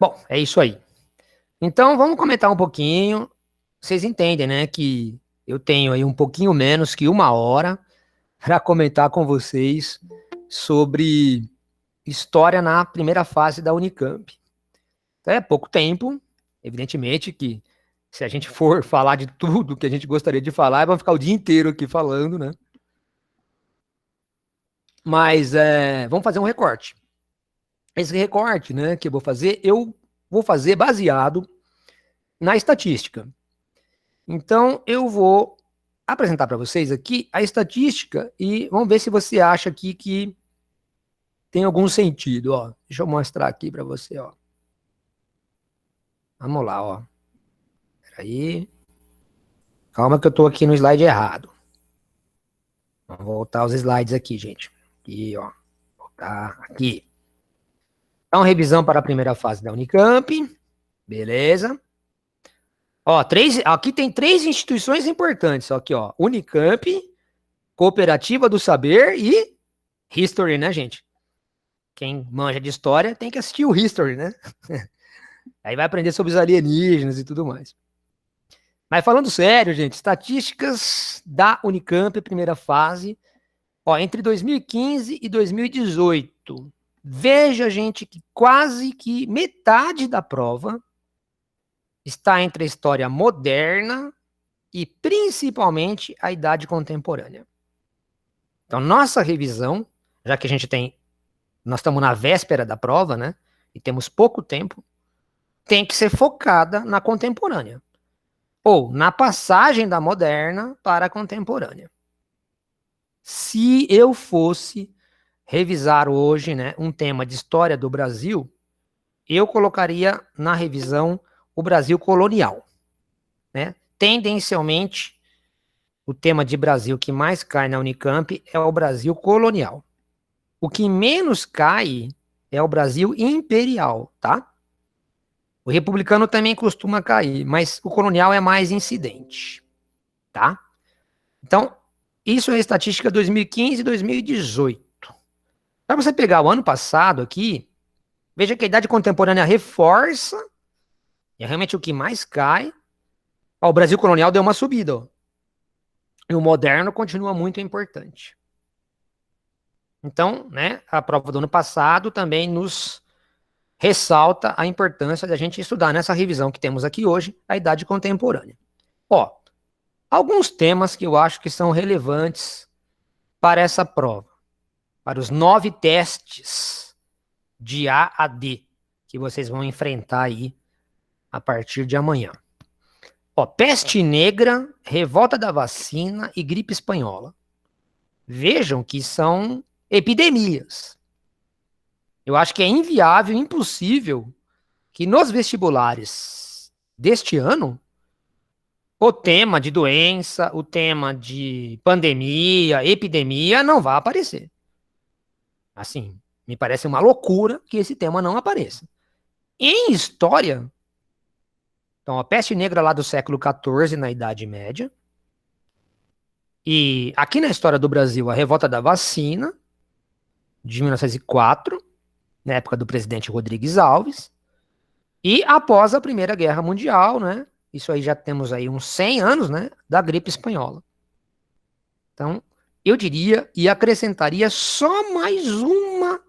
Bom, é isso aí. Então, vamos comentar um pouquinho. Vocês entendem, né, que eu tenho aí um pouquinho menos que 1 hora para comentar com vocês sobre história na primeira fase da Unicamp. Então, é pouco tempo, evidentemente que se a gente for falar de tudo que a gente gostaria de falar, vamos ficar o dia inteiro aqui falando, né? Mas vamos fazer um recorte. Esse recorte, né, que eu vou fazer baseado na estatística. Então, eu vou apresentar para vocês aqui a estatística e vamos ver se você acha aqui que tem algum sentido, ó. Deixa eu mostrar aqui para você, ó. Vamos lá, ó. Peraí. Calma que eu tô aqui no slide errado. Vamos voltar os slides aqui, gente. Aqui, ó. Voltar aqui. Então, revisão para a primeira fase da Unicamp. Beleza. Ó, aqui tem 3 instituições importantes. Aqui, ó. Unicamp, Cooperativa do Saber e History, né, gente? Quem manja de história tem que assistir o History, né? Aí vai aprender sobre os alienígenas e tudo mais. Mas falando sério, gente, estatísticas da Unicamp, primeira fase, ó, entre 2015 e 2018. Veja, gente, que quase que metade da prova está entre a história moderna e principalmente a idade contemporânea. Então, nossa revisão, já que nós estamos na véspera da prova, né, e temos pouco tempo, tem que ser focada na contemporânea, ou na passagem da moderna para a contemporânea. Se eu fosse revisar hoje, né, um tema de história do Brasil, eu colocaria na revisão o Brasil colonial, né? Tendencialmente, o tema de Brasil que mais cai na Unicamp é o Brasil colonial. O que menos cai é o Brasil imperial, tá? O republicano também costuma cair, mas o colonial é mais incidente, tá? Então, isso é a estatística 2015 e 2018. Para você pegar o ano passado aqui, veja que a idade contemporânea reforça, é realmente o que mais cai. Ó, o Brasil colonial deu uma subida, ó. E o moderno continua muito importante. Então, né, a prova do ano passado também nos ressalta a importância da gente estudar nessa revisão que temos aqui hoje, a idade contemporânea. Ó, alguns temas que eu acho que são relevantes para essa prova, para os 9 testes de A a D que vocês vão enfrentar aí a partir de amanhã. Ó, peste negra, revolta da vacina e gripe espanhola. Vejam que são epidemias. Eu acho que é inviável, impossível que nos vestibulares deste ano o tema de doença, o tema de pandemia, epidemia não vá aparecer. Assim, me parece uma loucura que esse tema não apareça. Em história, então, a peste negra lá do século XIV, na Idade Média. E aqui na história do Brasil, a revolta da vacina, de 1904, na época do presidente Rodrigues Alves. E após a Primeira Guerra Mundial, né? Isso aí já temos aí uns 100 anos, né? Da gripe espanhola. Então, eu diria e acrescentaria só mais uma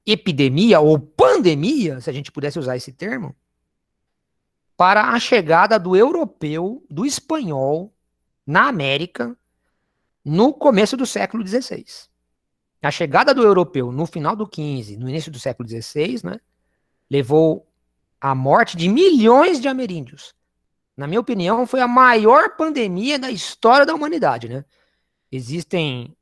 epidemia ou pandemia, se a gente pudesse usar esse termo, para a chegada do europeu, do espanhol, na América, no começo do século XVI. A chegada do europeu no final do XV, no início do século XVI, né, levou à morte de milhões de ameríndios. Na minha opinião, foi a maior pandemia da história da humanidade, né? Existem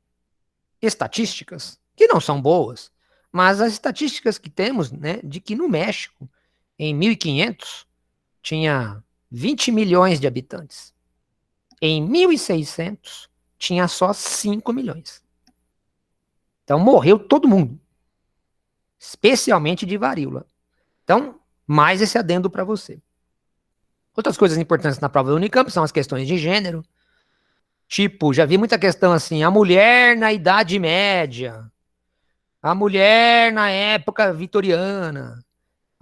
estatísticas que não são boas, mas as estatísticas que temos, né, de que no México, em 1500, tinha 20 milhões de habitantes. Em 1600, tinha só 5 milhões. Então, morreu todo mundo, especialmente de varíola. Então, mais esse adendo para você. Outras coisas importantes na prova da Unicamp são as questões de gênero. Tipo, já vi muita questão assim, a mulher na Idade Média, a mulher na época vitoriana,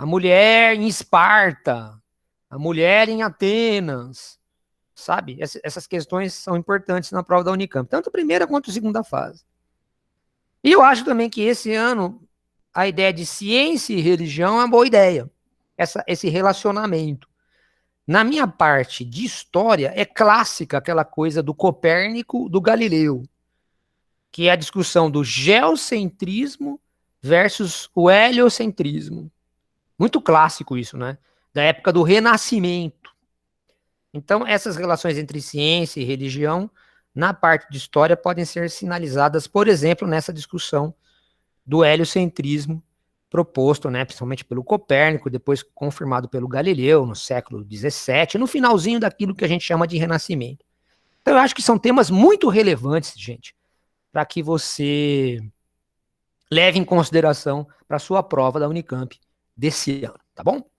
a mulher em Esparta, a mulher em Atenas, sabe? Essas questões são importantes na prova da Unicamp, tanto a primeira quanto a segunda fase. E eu acho também que esse ano a ideia de ciência e religião é uma boa ideia, esse relacionamento. Na minha parte de história, é clássica aquela coisa do Copérnico, do Galileu, que é a discussão do geocentrismo versus o heliocentrismo. Muito clássico isso, né? Da época do Renascimento. Então, essas relações entre ciência e religião, na parte de história, podem ser sinalizadas, por exemplo, nessa discussão do heliocentrismo proposto, né, principalmente pelo Copérnico, depois confirmado pelo Galileu no século XVII, no finalzinho daquilo que a gente chama de Renascimento. Então, eu acho que são temas muito relevantes, gente, para que você leve em consideração para a sua prova da Unicamp desse ano, tá bom?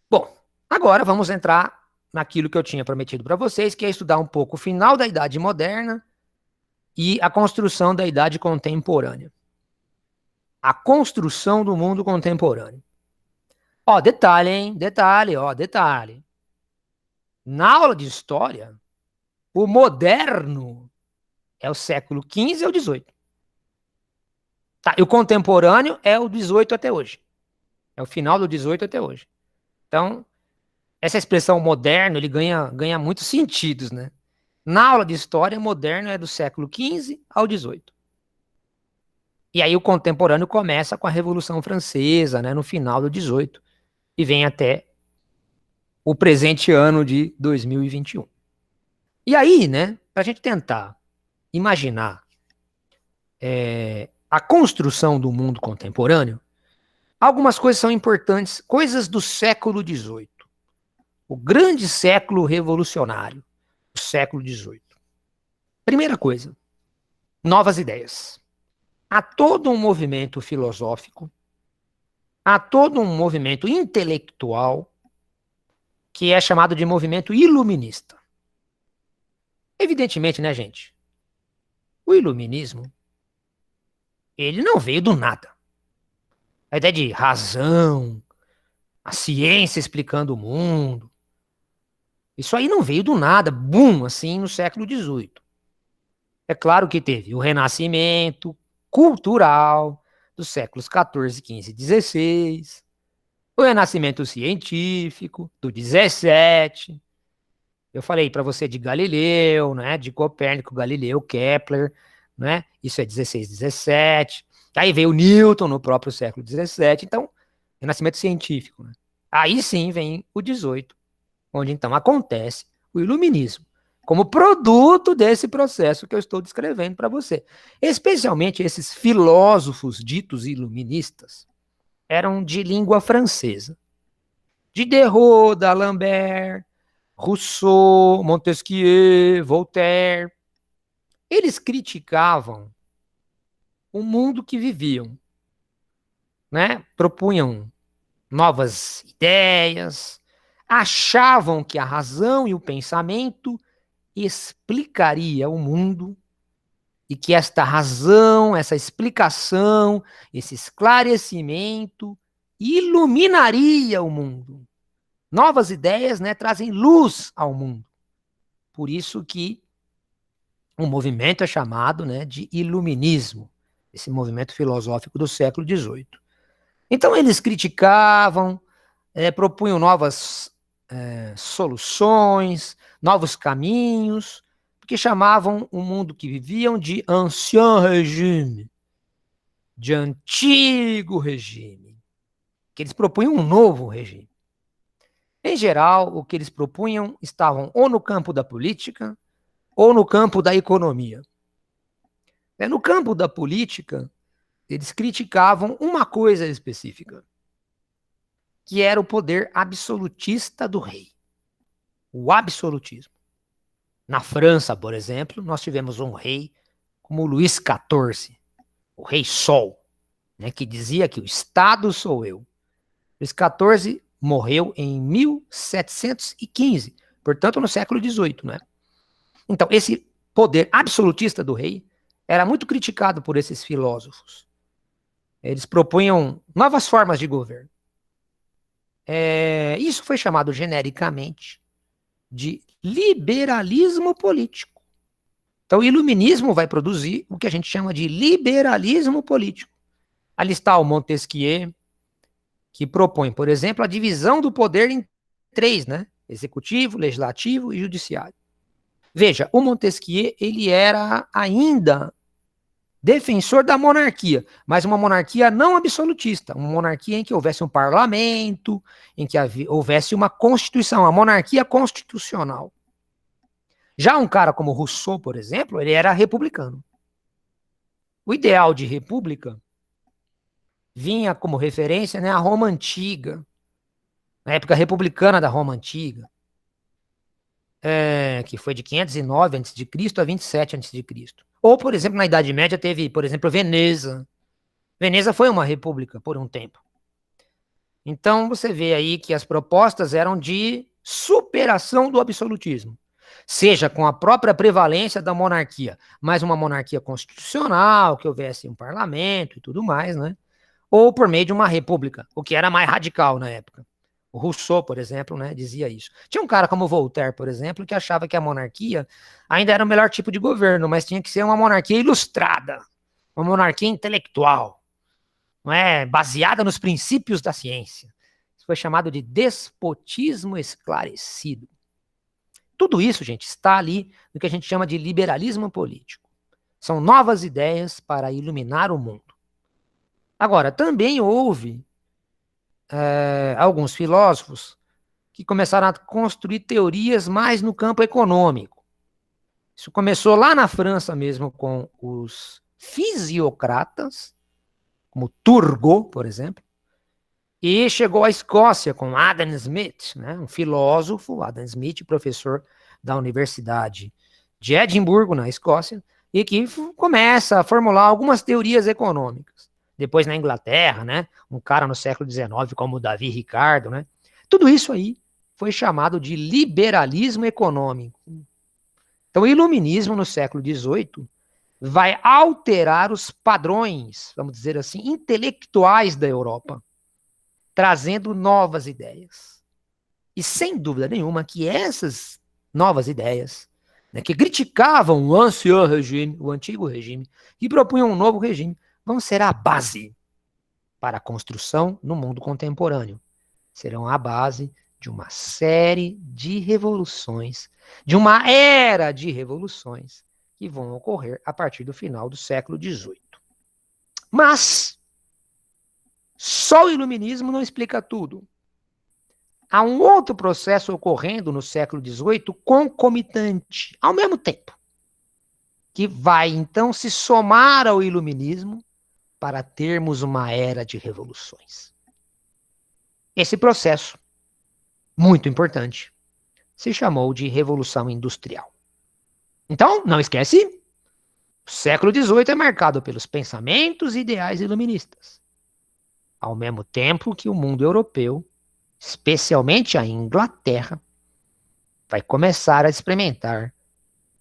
Bom, agora vamos entrar naquilo que eu tinha prometido para vocês, que é estudar um pouco o final da Idade Moderna e a construção da Idade Contemporânea. A construção do mundo contemporâneo. Ó, detalhe, hein? Detalhe, ó, detalhe. Na aula de história, o moderno é o século XV ou XVIII. Tá, e o contemporâneo é o 18 até hoje. É o final do 18 até hoje. Então, essa expressão moderno, ele ganha muitos sentidos, né? Na aula de história, moderno é do século XV ao XVIII. E aí o contemporâneo começa com a Revolução Francesa, né, no final do 18, e vem até o presente ano de 2021. E aí, né, para a gente tentar imaginar a construção do mundo contemporâneo, algumas coisas são importantes, coisas do século XVIII. O grande século revolucionário, o século XVIII. Primeira coisa, novas ideias. Há todo um movimento filosófico, há todo um movimento intelectual que é chamado de movimento iluminista. Evidentemente, né, gente? O iluminismo, ele não veio do nada. A ideia de razão, a ciência explicando o mundo, isso aí não veio do nada, bum, assim, no século XVIII. É claro que teve o renascimento cultural dos séculos XIV, XV e XVI, o renascimento científico do XVII. Eu falei para você de Galileu, né, de Copérnico, Galileu, Kepler, né, isso é 16, 17. Aí veio Newton no próprio século 17, então, renascimento científico. Né? Aí sim vem o 18, onde então acontece o iluminismo, como produto desse processo que eu estou descrevendo para você. Especialmente esses filósofos ditos iluministas eram de língua francesa. Diderot, d'Alembert, Rousseau, Montesquieu, Voltaire. Eles criticavam o mundo que viviam, né? Propunham novas ideias, achavam que a razão e o pensamento explicaria o mundo e que esta razão, essa explicação, esse esclarecimento iluminaria o mundo. Novas ideias, né, trazem luz ao mundo. Por isso que um movimento é chamado, né, de iluminismo, esse movimento filosófico do século XVIII. Então eles criticavam, propunham novas soluções, novos caminhos, porque chamavam o mundo que viviam de ancien régime, de antigo regime, que eles propunham um novo regime. Em geral, o que eles propunham estavam ou no campo da política ou no campo da economia. No campo da política, eles criticavam uma coisa específica, que era o poder absolutista do rei. O absolutismo. Na França, por exemplo, nós tivemos um rei como Luís XIV, o rei Sol, né, que dizia que o Estado sou eu. Luís XIV morreu em 1715, portanto no século XVIII, né? Então, esse poder absolutista do rei era muito criticado por esses filósofos. Eles propunham novas formas de governo. Isso foi chamado genericamente de liberalismo político. Então, o iluminismo vai produzir o que a gente chama de liberalismo político. Ali está o Montesquieu, que propõe, por exemplo, a divisão do poder em três, né? Executivo, legislativo e judiciário. Veja, o Montesquieu, ele era ainda defensor da monarquia, mas uma monarquia não absolutista, uma monarquia em que houvesse um parlamento, em que houvesse uma constituição, a monarquia constitucional. Já um cara como Rousseau, por exemplo, ele era republicano. O ideal de república vinha como referência, né, a Roma Antiga, na época republicana da Roma Antiga, que foi de 509 a.C. a 27 a.C. Ou, por exemplo, na Idade Média teve, por exemplo, Veneza. Veneza foi uma república por um tempo. Então, você vê aí que as propostas eram de superação do absolutismo. Seja com a própria prevalência da monarquia, mas uma monarquia constitucional, que houvesse um parlamento e tudo mais, né? Ou por meio de uma república, o que era mais radical na época. O Rousseau, por exemplo, né, dizia isso. Tinha um cara como Voltaire, por exemplo, que achava que a monarquia ainda era o melhor tipo de governo, mas tinha que ser uma monarquia ilustrada, uma monarquia intelectual, não é? Baseada nos princípios da ciência. Isso foi chamado de despotismo esclarecido. Tudo isso, gente, está ali no que a gente chama de liberalismo político. São novas ideias para iluminar o mundo. Agora, também houve alguns filósofos que começaram a construir teorias mais no campo econômico. Isso começou lá na França mesmo com os fisiocratas, como Turgot, por exemplo, e chegou à Escócia com Adam Smith, né, um filósofo, Adam Smith, professor da Universidade de Edimburgo, na Escócia, e que começa a formular algumas teorias econômicas. Depois na Inglaterra, né, um cara no século XIX como Davi Ricardo, né, tudo isso aí foi chamado de liberalismo econômico. Então, o iluminismo no século XVIII vai alterar os padrões, vamos dizer assim, intelectuais da Europa, trazendo novas ideias. E sem dúvida nenhuma que essas novas ideias, né, que criticavam o ancien regime, o antigo regime, e propunham um novo regime, vão ser a base para a construção no mundo contemporâneo. Serão a base de uma série de revoluções, de uma era de revoluções que vão ocorrer a partir do final do século XVIII. Mas só o iluminismo não explica tudo. Há um outro processo ocorrendo no século XVIII concomitante, ao mesmo tempo, que vai então se somar ao iluminismo para termos uma era de revoluções. Esse processo, muito importante, se chamou de Revolução Industrial. Então, não esquece, o século XVIII é marcado pelos pensamentos e ideais iluministas, ao mesmo tempo que o mundo europeu, especialmente a Inglaterra, vai começar a experimentar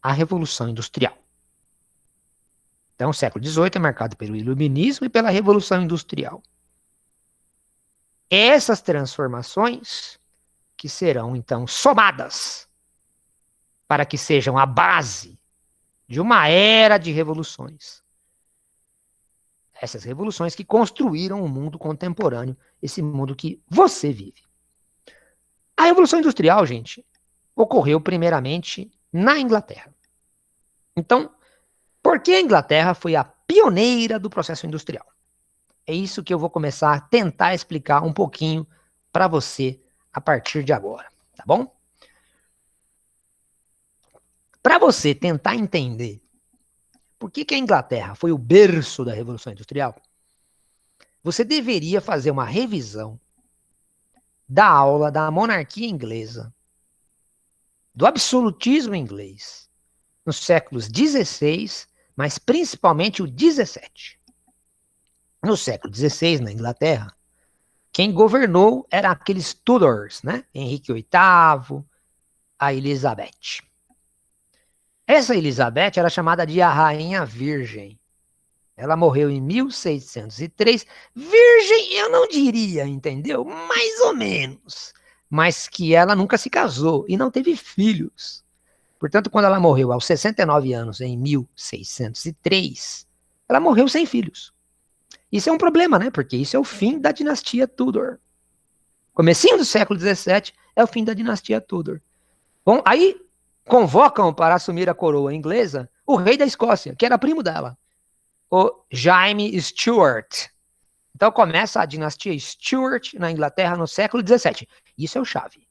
a Revolução Industrial. Então, o século XVIII é marcado pelo iluminismo e pela Revolução Industrial. Essas transformações que serão, então, somadas para que sejam a base de uma era de revoluções. Essas revoluções que construíram o mundo contemporâneo, esse mundo que você vive. A Revolução Industrial, gente, ocorreu primeiramente na Inglaterra. Então, por que a Inglaterra foi a pioneira do processo industrial? É isso que eu vou começar a tentar explicar um pouquinho para você a partir de agora, tá bom? Para você tentar entender por que a Inglaterra foi o berço da Revolução Industrial, você deveria fazer uma revisão da aula da monarquia inglesa, do absolutismo inglês, nos séculos XVI, mas principalmente o XVII. No século XVI, na Inglaterra, quem governou eram aqueles Tudors, né? Henrique VIII, a Elizabeth. Essa Elizabeth era chamada de a Rainha Virgem. Ela morreu em 1603. Virgem, eu não diria, entendeu? Mais ou menos. Mas que ela nunca se casou e não teve filhos. Portanto, quando ela morreu aos 69 anos, em 1603, ela morreu sem filhos. Isso é um problema, né? Porque isso é o fim da dinastia Tudor. Comecinho do século XVII é o fim da dinastia Tudor. Bom, aí convocam para assumir a coroa inglesa o rei da Escócia, que era primo dela, o Jaime Stuart. Então começa a dinastia Stuart na Inglaterra no século XVII. Isso é o chave.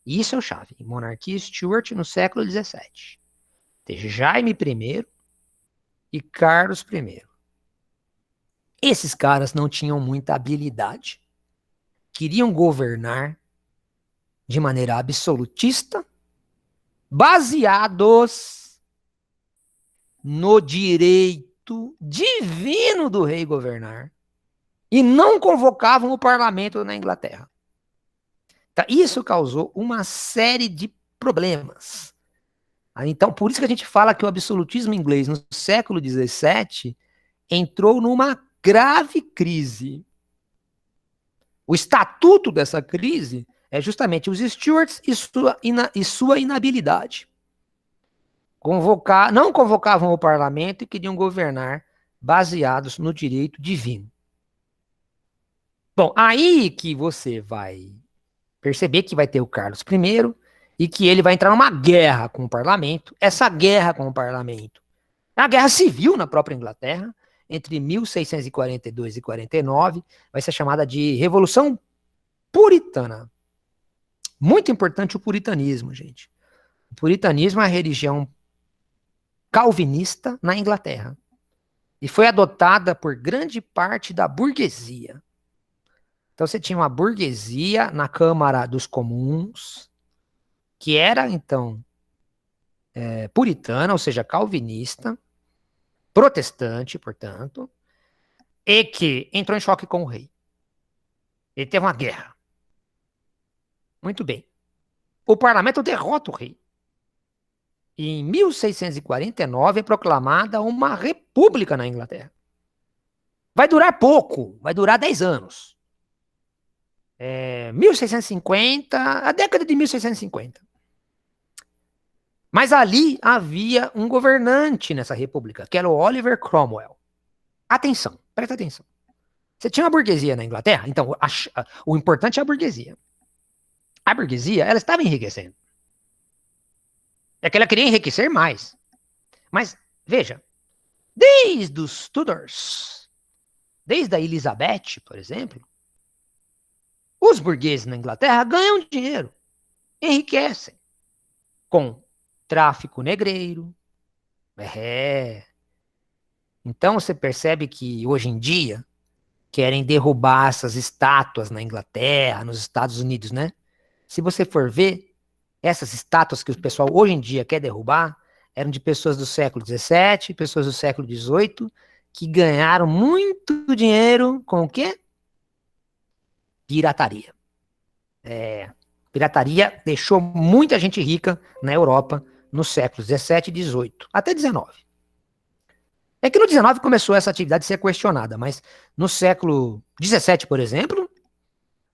Isso é o chave. Monarquia Stuart no século XVII. Jaime I e Carlos I. Esses caras não tinham muita habilidade. Queriam governar de maneira absolutista, baseados no direito divino do rei governar, e não convocavam o parlamento na Inglaterra. Tá? Isso causou uma série de problemas. Então, por isso que a gente fala que o absolutismo inglês no século XVII entrou numa grave crise. O estatuto dessa crise é justamente os Stuarts e sua inabilidade. Não convocavam o parlamento e queriam governar baseados no direito divino. Bom, aí que você vai perceber que vai ter o Carlos I e que ele vai entrar numa guerra com o parlamento. Essa guerra com o parlamento é uma guerra civil na própria Inglaterra, entre 1642 e 49, vai ser chamada de Revolução Puritana. Muito importante o puritanismo, gente. O puritanismo é a religião calvinista na Inglaterra e foi adotada por grande parte da burguesia. Então você tinha uma burguesia na Câmara dos Comuns, que era, então, puritana, ou seja, calvinista, protestante, portanto, e que entrou em choque com o rei. Ele teve uma guerra. Muito bem. O parlamento derrota o rei. E em 1649 é proclamada uma república na Inglaterra. Vai durar pouco, vai durar 10 anos. 1650, a década de 1650. Mas ali havia um governante nessa república, que era o Oliver Cromwell. Atenção, presta atenção. Você tinha uma burguesia na Inglaterra, então o importante é a burguesia. A burguesia, ela estava enriquecendo. É que ela queria enriquecer mais. Mas, veja, desde os Tudors, desde a Elizabeth, por exemplo, os burgueses na Inglaterra ganham dinheiro, enriquecem com tráfico negreiro. Então você percebe que hoje em dia querem derrubar essas estátuas na Inglaterra, nos Estados Unidos, né? Se você for ver, essas estátuas que o pessoal hoje em dia quer derrubar eram de pessoas do século XVII, pessoas do século XVIII, que ganharam muito dinheiro com o quê? Pirataria. Pirataria deixou muita gente rica na Europa nos séculos XVII e XVIII, até XIX. É que no XIX começou essa atividade a ser questionada, mas no século XVII, por exemplo,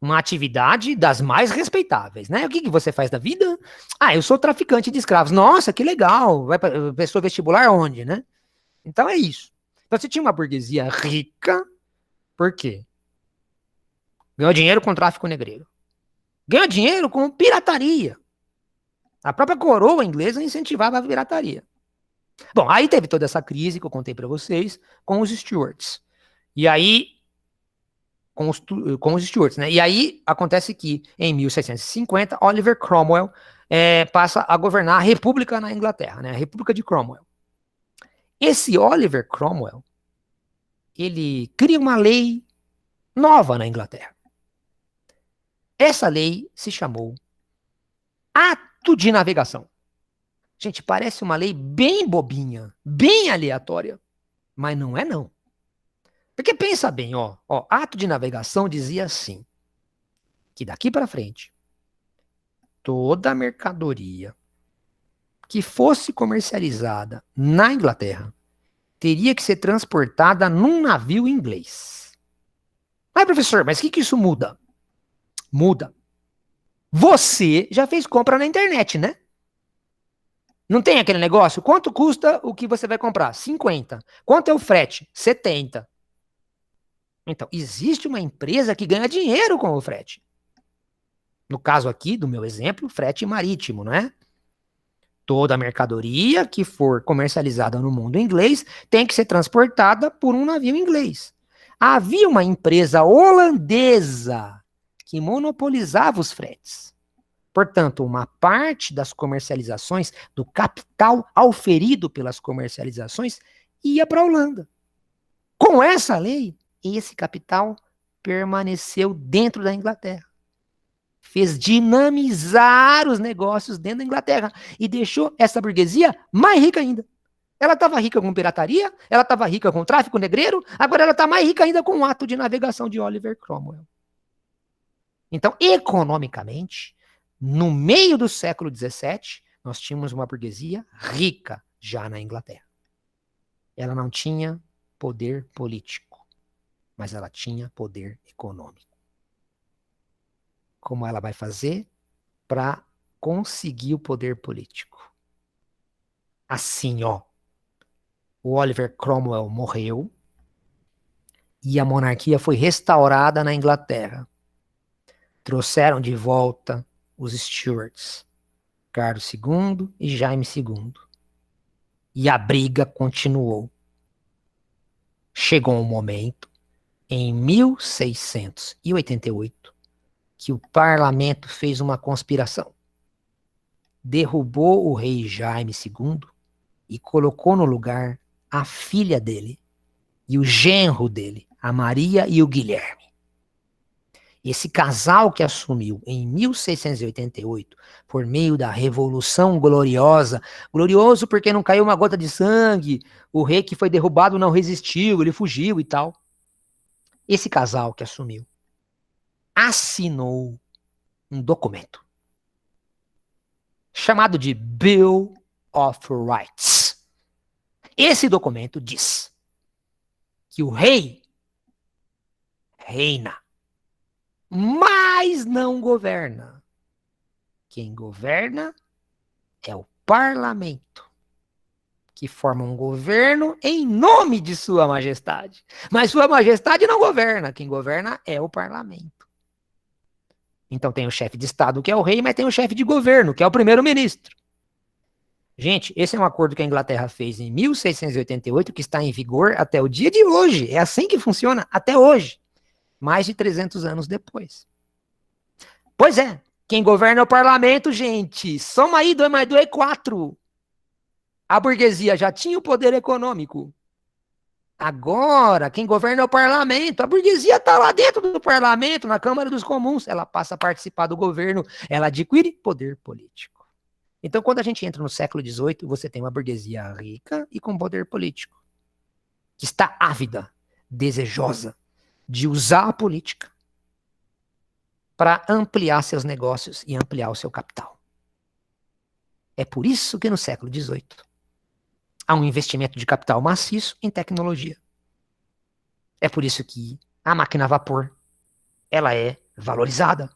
uma atividade das mais respeitáveis, né? O que você faz da vida? Eu sou traficante de escravos. Nossa, que legal. Vai para pessoa vestibular onde, né? Então é isso. Então você tinha uma burguesia rica, por quê? Ganhou dinheiro com tráfico negreiro. Ganhou dinheiro com pirataria. A própria coroa inglesa incentivava a pirataria. Bom, aí teve toda essa crise que eu contei para vocês com os Stuarts. E aí, com os Stuarts, né? E aí acontece que, em 1650, Oliver Cromwell passa a governar a República na Inglaterra, né? A República de Cromwell. Esse Oliver Cromwell, ele cria uma lei nova na Inglaterra. Essa lei se chamou Ato de Navegação. Gente, parece uma lei bem bobinha, bem aleatória, mas não é não. Porque pensa bem, Ato de Navegação dizia assim, que daqui para frente, toda mercadoria que fosse comercializada na Inglaterra teria que ser transportada num navio inglês. Mas, professor, mas o que isso muda? Muda. Você já fez compra na internet, né? Não tem aquele negócio? Quanto custa o que você vai comprar? 50. Quanto é o frete? 70. Então, existe uma empresa que ganha dinheiro com o frete. No caso aqui, do meu exemplo, frete marítimo, não é? Toda mercadoria que for comercializada no mundo inglês tem que ser transportada por um navio inglês. Havia uma empresa holandesa que monopolizava os fretes. Portanto, uma parte das comercializações, do capital auferido pelas comercializações, ia para a Holanda. Com essa lei, esse capital permaneceu dentro da Inglaterra. Fez dinamizar os negócios dentro da Inglaterra e deixou essa burguesia mais rica ainda. Ela estava rica com pirataria, ela estava rica com tráfico negreiro, agora ela está mais rica ainda com o ato de navegação de Oliver Cromwell. Então, economicamente, no meio do século XVII, nós tínhamos uma burguesia rica já na Inglaterra. Ela não tinha poder político, mas ela tinha poder econômico. Como ela vai fazer para conseguir o poder político? Assim, ó, o Oliver Cromwell morreu e a monarquia foi restaurada na Inglaterra. Trouxeram de volta os Stuarts, Carlos II e Jaime II. E a briga continuou. Chegou um momento, em 1688, que o parlamento fez uma conspiração. Derrubou o rei Jaime II e colocou no lugar a filha dele e o genro dele, a Maria e o Guilherme. Esse casal que assumiu em 1688, por meio da Revolução Gloriosa, glorioso porque não caiu uma gota de sangue, o rei que foi derrubado não resistiu, ele fugiu e tal. Esse casal que assumiu assinou um documento chamado de Bill of Rights. Esse documento diz que o rei reina, mas não governa. Quem governa é o parlamento, que forma um governo em nome de Sua Majestade. Mas Sua Majestade não governa, quem governa é o parlamento. Então tem o chefe de Estado, que é o rei, mas tem o chefe de governo, que é o primeiro-ministro. Gente, esse é um acordo que a Inglaterra fez em 1688, que está em vigor até o dia de hoje. É assim que funciona até hoje, mais de 300 anos depois. Pois é, quem governa é o parlamento, gente. Soma aí, 2 mais 2 é 4. A burguesia já tinha o poder econômico. Agora, quem governa é o parlamento. A burguesia está lá dentro do parlamento, na Câmara dos Comuns. Ela passa a participar do governo, ela adquire poder político. Então, quando a gente entra no século XVIII, você tem uma burguesia rica e com poder político, que está ávida, desejosa de usar a política para ampliar seus negócios e ampliar o seu capital. É por isso que no século XVIII há um investimento de capital maciço em tecnologia. É por isso que a máquina a vapor, ela é valorizada.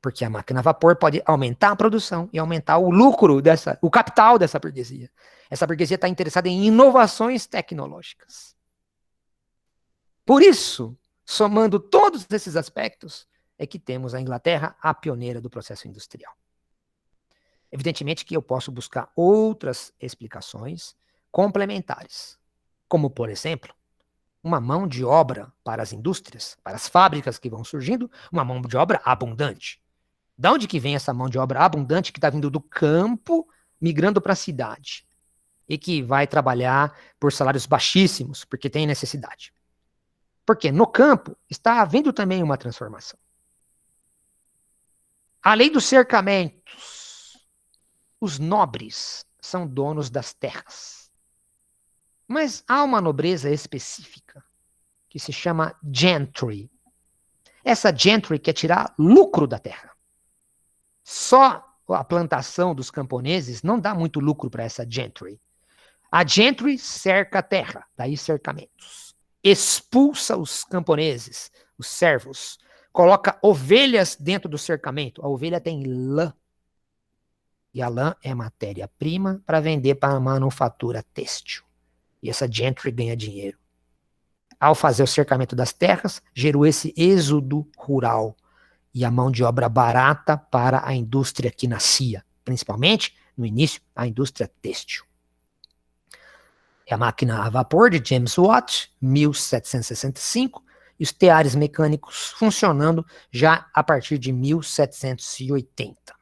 Porque a máquina a vapor pode aumentar a produção e aumentar o lucro, o capital dessa burguesia. Essa burguesia está interessada em inovações tecnológicas. Por isso, somando todos esses aspectos, é que temos a Inglaterra a pioneira do processo industrial. Evidentemente que eu posso buscar outras explicações complementares, como, por exemplo, uma mão de obra para as indústrias, para as fábricas que vão surgindo, uma mão de obra abundante. De onde que vem essa mão de obra abundante que está vindo do campo, migrando para a cidade? E que vai trabalhar por salários baixíssimos, porque tem necessidade. Porque no campo está havendo também uma transformação. A lei dos cercamentos. Os nobres são donos das terras. Mas há uma nobreza específica que se chama gentry. Essa gentry quer tirar lucro da terra. Só a plantação dos camponeses não dá muito lucro para essa gentry. A gentry cerca a terra, daí cercamentos. Expulsa os camponeses, os servos. Coloca ovelhas dentro do cercamento. A ovelha tem lã. E a lã é matéria-prima para vender para a manufatura têxtil. E essa gentry ganha dinheiro. Ao fazer o cercamento das terras, gerou esse êxodo rural e a mão de obra barata para a indústria que nascia, principalmente, no início, a indústria têxtil. É a máquina a vapor de James Watt, 1765, e os teares mecânicos funcionando já a partir de 1780.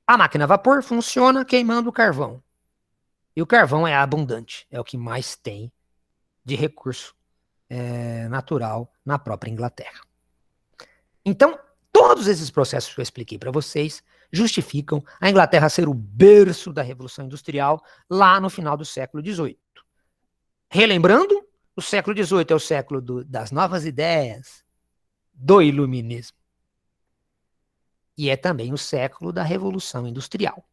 A máquina a vapor funciona queimando o carvão. E o carvão é abundante, é o que mais tem de recurso natural na própria Inglaterra. Então, todos esses processos que eu expliquei para vocês justificam a Inglaterra ser o berço da Revolução Industrial lá no final do século XVIII. Relembrando, o século XVIII é o século das novas ideias, do iluminismo. E é também o século da Revolução Industrial.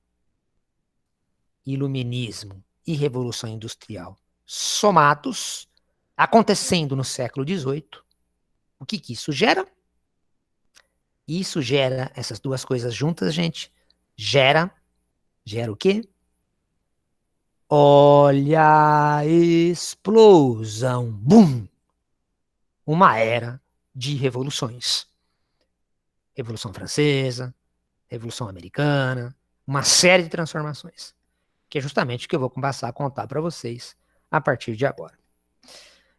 Iluminismo e Revolução Industrial somados, acontecendo no século XVIII, o que isso gera? Isso gera, essas duas coisas juntas, gente, gera o quê? Olha a explosão, bum! Uma era de revoluções. Revolução Francesa, Revolução Americana, uma série de transformações, que é justamente o que eu vou começar a contar para vocês a partir de agora.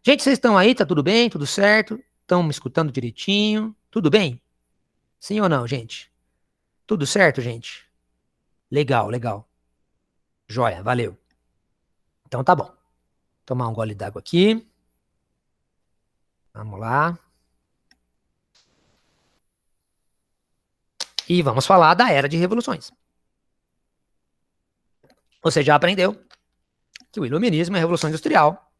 Gente, vocês estão aí? Tá tudo bem? Tudo certo? Estão me escutando direitinho? Tudo bem? Sim ou não, gente? Tudo certo, gente? Legal, legal. Joia, valeu. Então tá bom. Tomar um gole d'água aqui. Vamos lá. E vamos falar da era de revoluções. Você já aprendeu que o iluminismo é a revolução industrial.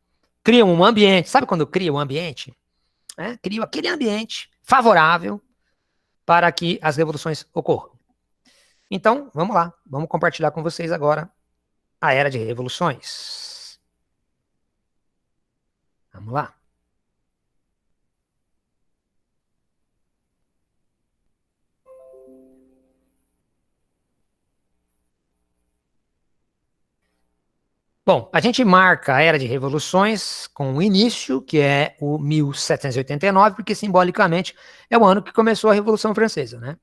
Cria um ambiente, sabe quando cria um ambiente? Cria aquele ambiente favorável para que as revoluções ocorram. Então, vamos lá. Vamos compartilhar com vocês agora a era de revoluções. Vamos lá. Bom, a gente marca a era de revoluções com o início, que é o 1789, porque simbolicamente é o ano que começou a Revolução Francesa, né?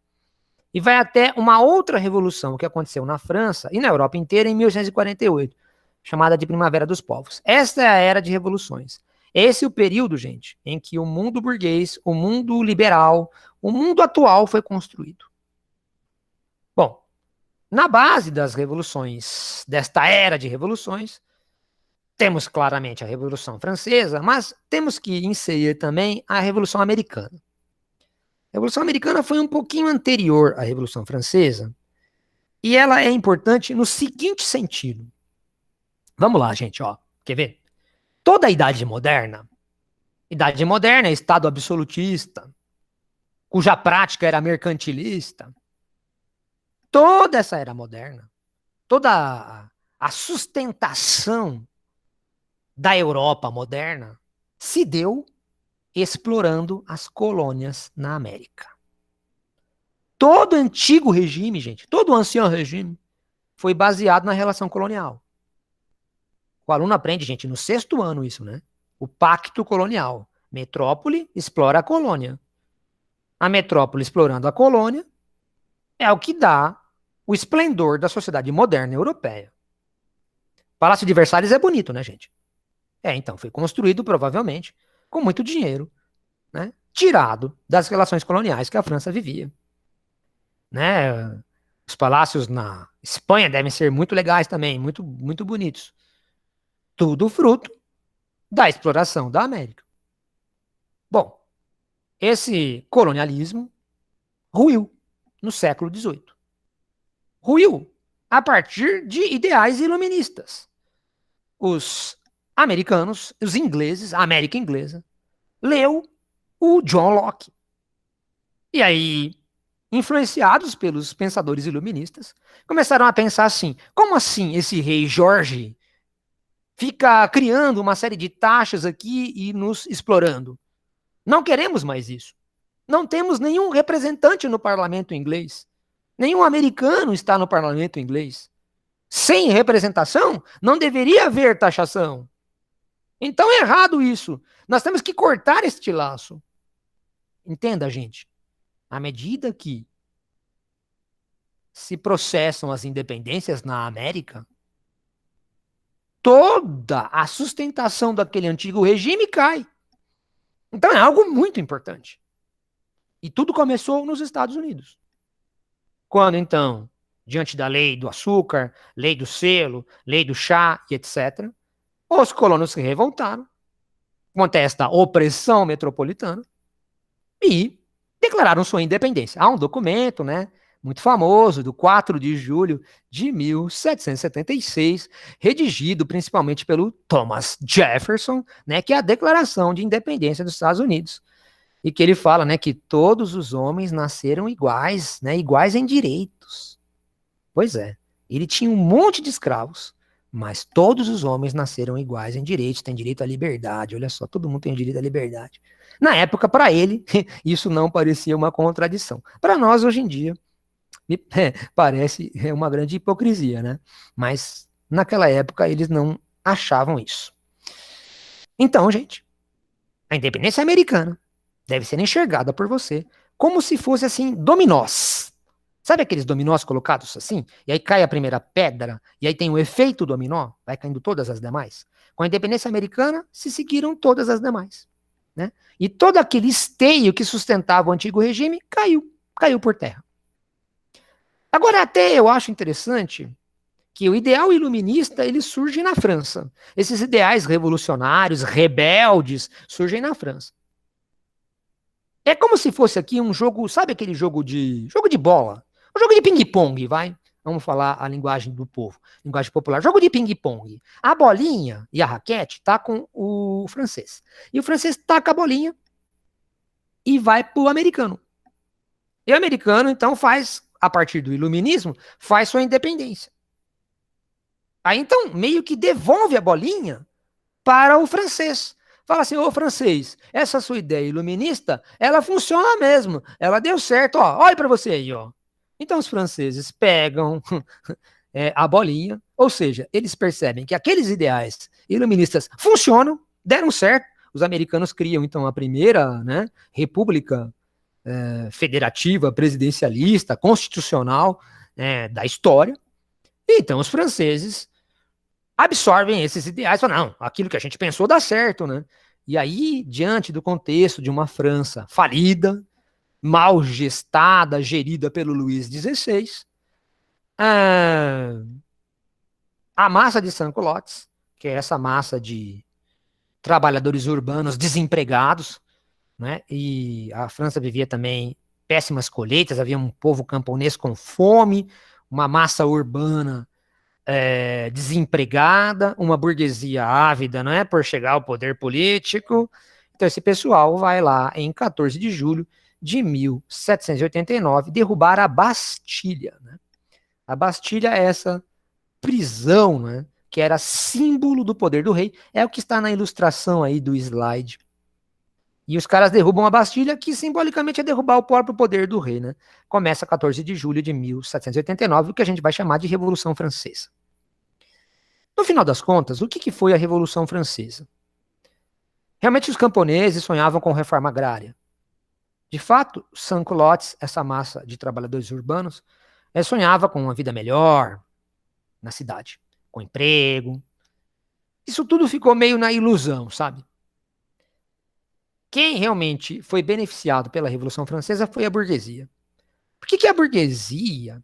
E vai até uma outra revolução que aconteceu na França e na Europa inteira em 1848, chamada de Primavera dos Povos. Esta é a era de revoluções. Esse é o período, gente, em que o mundo burguês, o mundo liberal, o mundo atual foi construído. Bom, na base das revoluções, desta era de revoluções, temos claramente a Revolução Francesa, mas temos que inserir também a Revolução Americana. A Revolução Americana foi um pouquinho anterior à Revolução Francesa, e ela é importante no seguinte sentido. Vamos lá, gente, ó. Quer ver? Toda a Idade Moderna é Estado absolutista, cuja prática era mercantilista. Toda essa era moderna, toda a sustentação da Europa moderna se deu explorando as colônias na América. Todo antigo regime, gente, todo ancião regime, foi baseado na relação colonial. O aluno aprende, gente, no 6º ano isso, né? O pacto colonial. Metrópole explora a colônia. A metrópole explorando a colônia é o que dá o esplendor da sociedade moderna europeia. Palácio de Versalhes é bonito, né, gente? Então, foi construído, provavelmente, com muito dinheiro, né? Tirado das relações coloniais que a França vivia. Né? Os palácios na Espanha devem ser muito legais também, muito, muito bonitos. Tudo fruto da exploração da América. Bom, esse colonialismo ruiu no século XVIII. Ruiu a partir de ideais iluministas. Os americanos, os ingleses, a América inglesa, leu o John Locke. E aí influenciados pelos pensadores iluministas, começaram a pensar assim: como assim esse rei Jorge fica criando uma série de taxas aqui e nos explorando? Não queremos mais isso. Não temos nenhum representante no parlamento inglês. Nenhum americano está no parlamento inglês. Sem representação, não deveria haver taxação. Então é errado isso. Nós temos que cortar este laço. Entenda, gente. À medida que se processam as independências na América, toda a sustentação daquele antigo regime cai. Então é algo muito importante. E tudo começou nos Estados Unidos. Quando, então, diante da lei do açúcar, lei do selo, lei do chá e etc., os colonos se revoltaram contra esta opressão metropolitana e declararam sua independência. Há um documento, né, muito famoso, do 4 de julho de 1776, redigido principalmente pelo Thomas Jefferson, né, que é a Declaração de Independência dos Estados Unidos. E que ele fala, né, que todos os homens nasceram iguais, né, iguais em direitos. Pois é, ele tinha um monte de escravos, mas todos os homens nasceram iguais em direitos, têm direito à liberdade. Olha só, todo mundo tem direito à liberdade. Na época, para ele, isso não parecia uma contradição. Para nós, hoje em dia, parece uma grande hipocrisia, né? Mas naquela época eles não achavam isso. Então, gente, a independência americana deve ser enxergada por você como se fosse assim, dominós. Sabe aqueles dominós colocados assim? E aí cai a primeira pedra, e aí tem o efeito dominó, vai caindo todas as demais. Com a independência americana, se seguiram todas as demais. Né? E todo aquele esteio que sustentava o antigo regime caiu por terra. Agora, até eu acho interessante que o ideal iluminista ele surge na França. Esses ideais revolucionários, rebeldes, surgem na França. É como se fosse aqui um jogo, sabe aquele jogo de bola? Um jogo de ping-pong, vai? Vamos falar a linguagem do povo, linguagem popular. Jogo de ping-pong. A bolinha e a raquete tá com o francês. E o francês taca a bolinha e vai pro americano. E o americano, então, faz, a partir do iluminismo, faz sua independência. Aí, então, meio que devolve a bolinha para o francês. Fala assim, ô francês, essa sua ideia iluminista, ela funciona mesmo, ela deu certo, ó, olha para você aí, ó. Então os franceses pegam a bolinha, ou seja, eles percebem que aqueles ideais iluministas funcionam, deram certo, os americanos criam então a primeira, né, república federativa, presidencialista, constitucional da história, e então os franceses absorvem esses ideais, falam, não, aquilo que a gente pensou dá certo, né? E aí, diante do contexto de uma França falida, mal gestada, gerida pelo Luís XVI, a massa de sans-culottes, que é essa massa de trabalhadores urbanos desempregados, né? E a França vivia também péssimas colheitas, havia um povo camponês com fome, uma massa urbana desempregada, uma burguesia ávida, não é, por chegar ao poder político. Então esse pessoal vai lá em 14 de julho de 1789 derrubar a Bastilha. Né? A Bastilha é essa prisão, né, que era símbolo do poder do rei, é o que está na ilustração aí do slide. E os caras derrubam a Bastilha, que simbolicamente é derrubar o próprio poder do rei, né? Começa 14 de julho de 1789, o que a gente vai chamar de Revolução Francesa. No final das contas, o que foi a Revolução Francesa? Realmente os camponeses sonhavam com reforma agrária. De fato, sans-culottes, essa massa de trabalhadores urbanos, sonhava com uma vida melhor na cidade, com emprego. Isso tudo ficou meio na ilusão, sabe? Quem realmente foi beneficiado pela Revolução Francesa foi a burguesia. Por que a burguesia,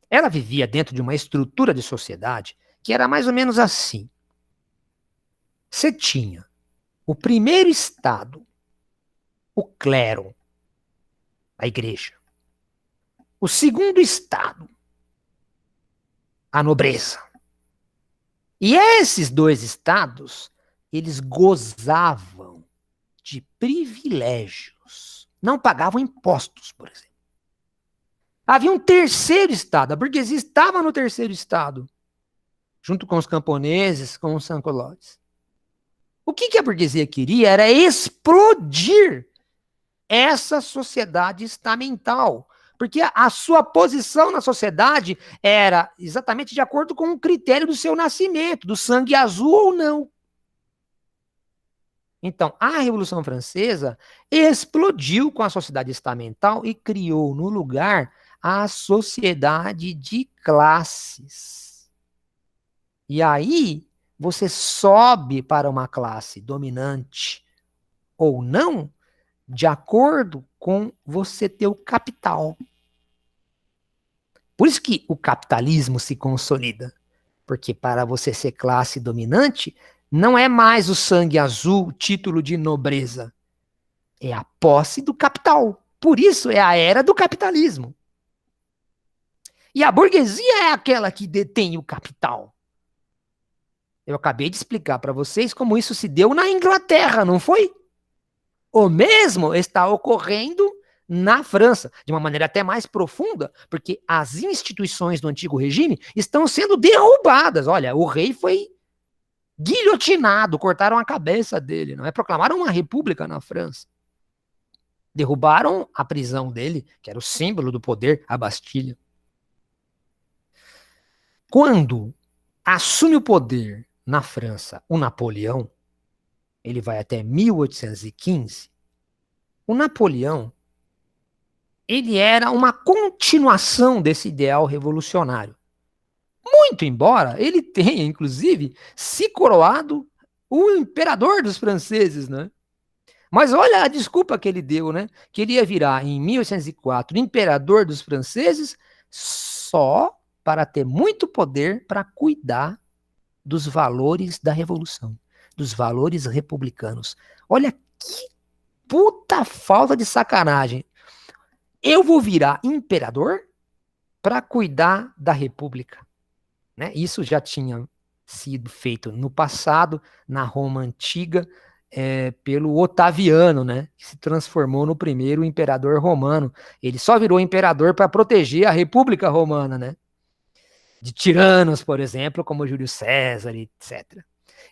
ela vivia dentro de uma estrutura de sociedade que era mais ou menos assim. Você tinha o primeiro estado, o clero, a igreja. O segundo estado, a nobreza. E esses dois estados, eles gozavam de privilégios. Não pagavam impostos, por exemplo. Havia um terceiro estado, a burguesia estava no terceiro estado, junto com os camponeses, com os sans-culottes. O que a burguesia queria era explodir essa sociedade estamental, porque a sua posição na sociedade era exatamente de acordo com o critério do seu nascimento, do sangue azul ou não. Então, a Revolução Francesa explodiu com a sociedade estamental e criou no lugar a sociedade de classes. E aí, você sobe para uma classe dominante ou não, de acordo com você ter o capital. Por isso que o capitalismo se consolida. Porque para você ser classe dominante, não é mais o sangue azul, título de nobreza. É a posse do capital. Por isso é a era do capitalismo. E a burguesia é aquela que detém o capital. Eu acabei de explicar para vocês como isso se deu na Inglaterra, não foi? O mesmo está ocorrendo na França, de uma maneira até mais profunda, porque as instituições do antigo regime estão sendo derrubadas. Olha, o rei foi guilhotinado, cortaram a cabeça dele, não é? Proclamaram uma república na França. Derrubaram a prisão dele, que era o símbolo do poder, a Bastilha. Quando assume o poder na França o Napoleão, ele vai até 1815, o Napoleão, ele era uma continuação desse ideal revolucionário. Muito embora ele tenha, inclusive, se coroado o imperador dos franceses, né? Mas olha a desculpa que ele deu, né? Que ele ia virar, em 1804, imperador dos franceses só para ter muito poder para cuidar dos valores da revolução, dos valores republicanos. Olha que puta falta de sacanagem. Eu vou virar imperador para cuidar da república. Né? Isso já tinha sido feito no passado, na Roma antiga, pelo Otaviano, né? Que se transformou no primeiro imperador romano. Ele só virou imperador para proteger a República Romana, né? De tiranos, por exemplo, como Júlio César, etc.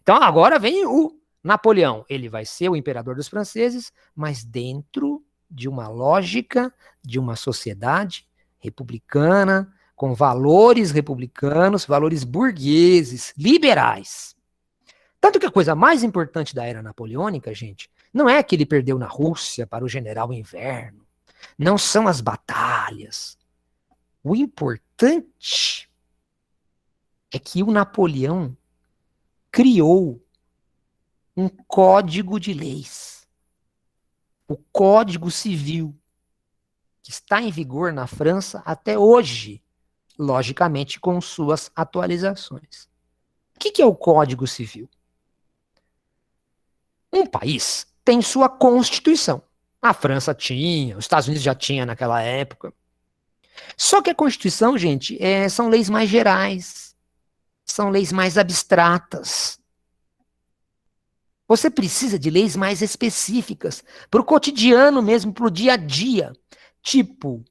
Então agora vem o Napoleão. Ele vai ser o imperador dos franceses, mas dentro de uma lógica de uma sociedade republicana, com valores republicanos, valores burgueses, liberais. Tanto que a coisa mais importante da era napoleônica, gente, não é que ele perdeu na Rússia para o general Inverno. Não são as batalhas. O importante é que o Napoleão criou um código de leis. O Código Civil, que está em vigor na França até hoje, logicamente com suas atualizações. O que é o Código Civil? Um país tem sua Constituição. A França tinha, os Estados Unidos já tinha naquela época. Só que a Constituição, gente, são leis mais gerais, são leis mais abstratas. Você precisa de leis mais específicas, para o cotidiano mesmo, para o dia a dia. Tipo,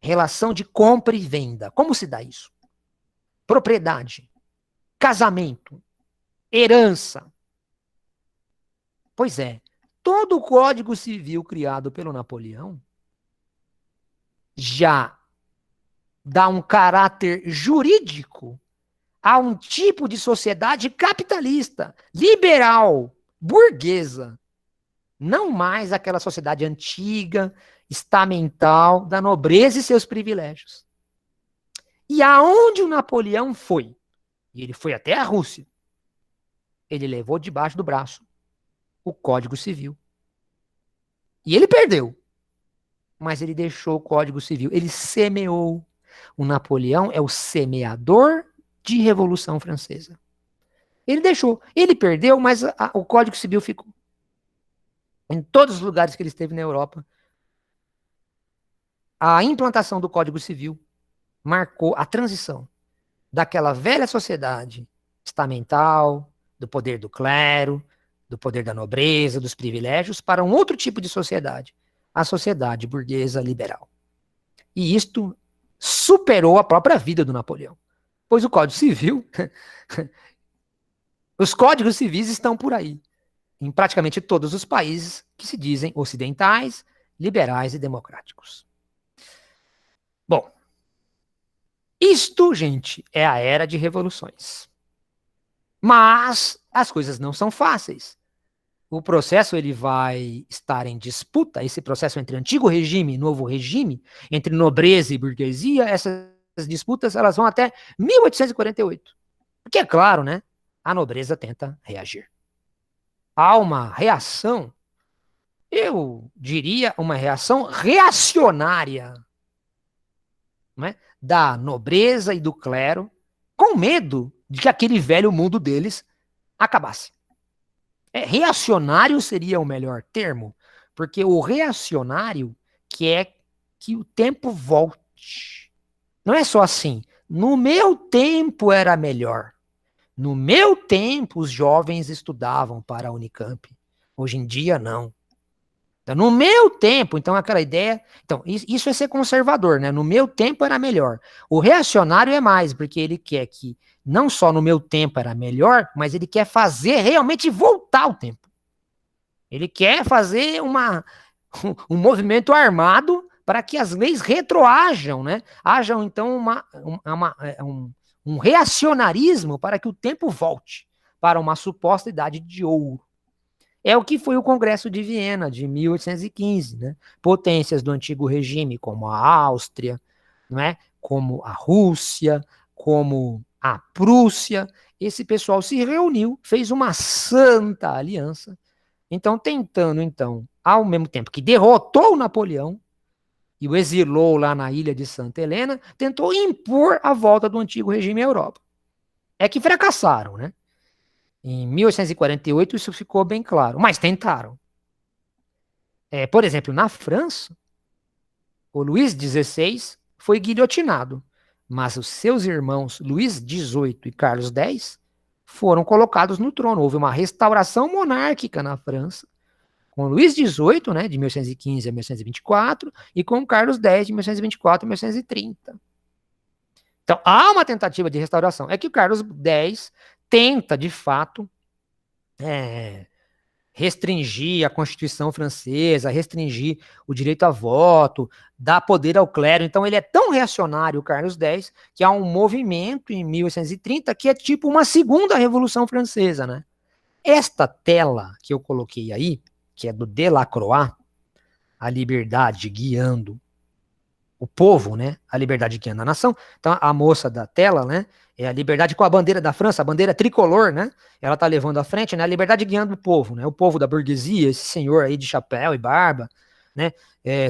relação de compra e venda. Como se dá isso? Propriedade, casamento, herança. Pois é, todo o Código Civil criado pelo Napoleão já dá um caráter jurídico a um tipo de sociedade capitalista, liberal, burguesa. Não mais aquela sociedade antiga, estamental, da nobreza e seus privilégios. E aonde o Napoleão foi? E ele foi até a Rússia. Ele levou debaixo do braço o Código Civil. E ele perdeu. Mas ele deixou o Código Civil. Ele semeou. O Napoleão é o semeador de Revolução Francesa. Ele deixou. Ele perdeu, mas o Código Civil ficou. Em todos os lugares que ele esteve na Europa, a implantação do Código Civil marcou a transição daquela velha sociedade estamental, do poder do clero, do poder da nobreza, dos privilégios, para um outro tipo de sociedade, a sociedade burguesa liberal. E isto superou a própria vida do Napoleão, pois o Código Civil, os códigos civis estão por aí, em praticamente todos os países que se dizem ocidentais, liberais e democráticos. Bom, isto, gente, é a era de revoluções. Mas as coisas não são fáceis. O processo ele vai estar em disputa, esse processo entre antigo regime e novo regime, entre nobreza e burguesia, essas disputas elas vão até 1848. Porque é claro, né? A nobreza tenta reagir. Há uma reação, eu diria uma reação reacionária, né, da nobreza e do clero, com medo de que aquele velho mundo deles acabasse. Reacionário seria o melhor termo, porque o reacionário quer que o tempo volte. Não é só assim. No meu tempo era melhor. No meu tempo os jovens estudavam para a Unicamp. Hoje em dia não. Então, no meu tempo, então aquela ideia, então isso é ser conservador, né? No meu tempo era melhor. O reacionário é mais, porque ele quer que não só no meu tempo era melhor, mas ele quer fazer realmente voltar o tempo. Ele quer fazer um movimento armado para que as leis retroajam, né? Hajam então um reacionarismo para que o tempo volte para uma suposta idade de ouro. É o que foi o Congresso de Viena, de 1815, né? Potências do antigo regime, como a Áustria, não é? Como a Rússia, como a Prússia, esse pessoal se reuniu, fez uma santa aliança, então tentando, então, ao mesmo tempo que derrotou o Napoleão e o exilou lá na ilha de Santa Helena, tentou impor a volta do antigo regime à Europa. É que fracassaram, né? Em 1848 isso ficou bem claro, mas tentaram. Por exemplo, na França, o Luís XVI foi guilhotinado, mas os seus irmãos Luís XVIII e Carlos X foram colocados no trono. Houve uma restauração monárquica na França, com Luís XVIII, né, de 1815 a 1824, e com Carlos X, de 1824 a 1830. Então, há uma tentativa de restauração. É que o Carlos X tenta, de fato, restringir a Constituição francesa, restringir o direito a voto, dar poder ao clero. Então ele é tão reacionário, o Carlos X, que há um movimento em 1830 que é tipo uma segunda Revolução Francesa, né? Esta tela que eu coloquei aí, que é do Delacroix, A Liberdade Guiando o Povo, né? A Liberdade Guiando a Nação. Então a moça da tela, né? É a liberdade com a bandeira da França, a bandeira tricolor, né? Ela tá levando à frente, né? A liberdade guiando o povo, né? O povo da burguesia, esse senhor aí de chapéu e barba, né?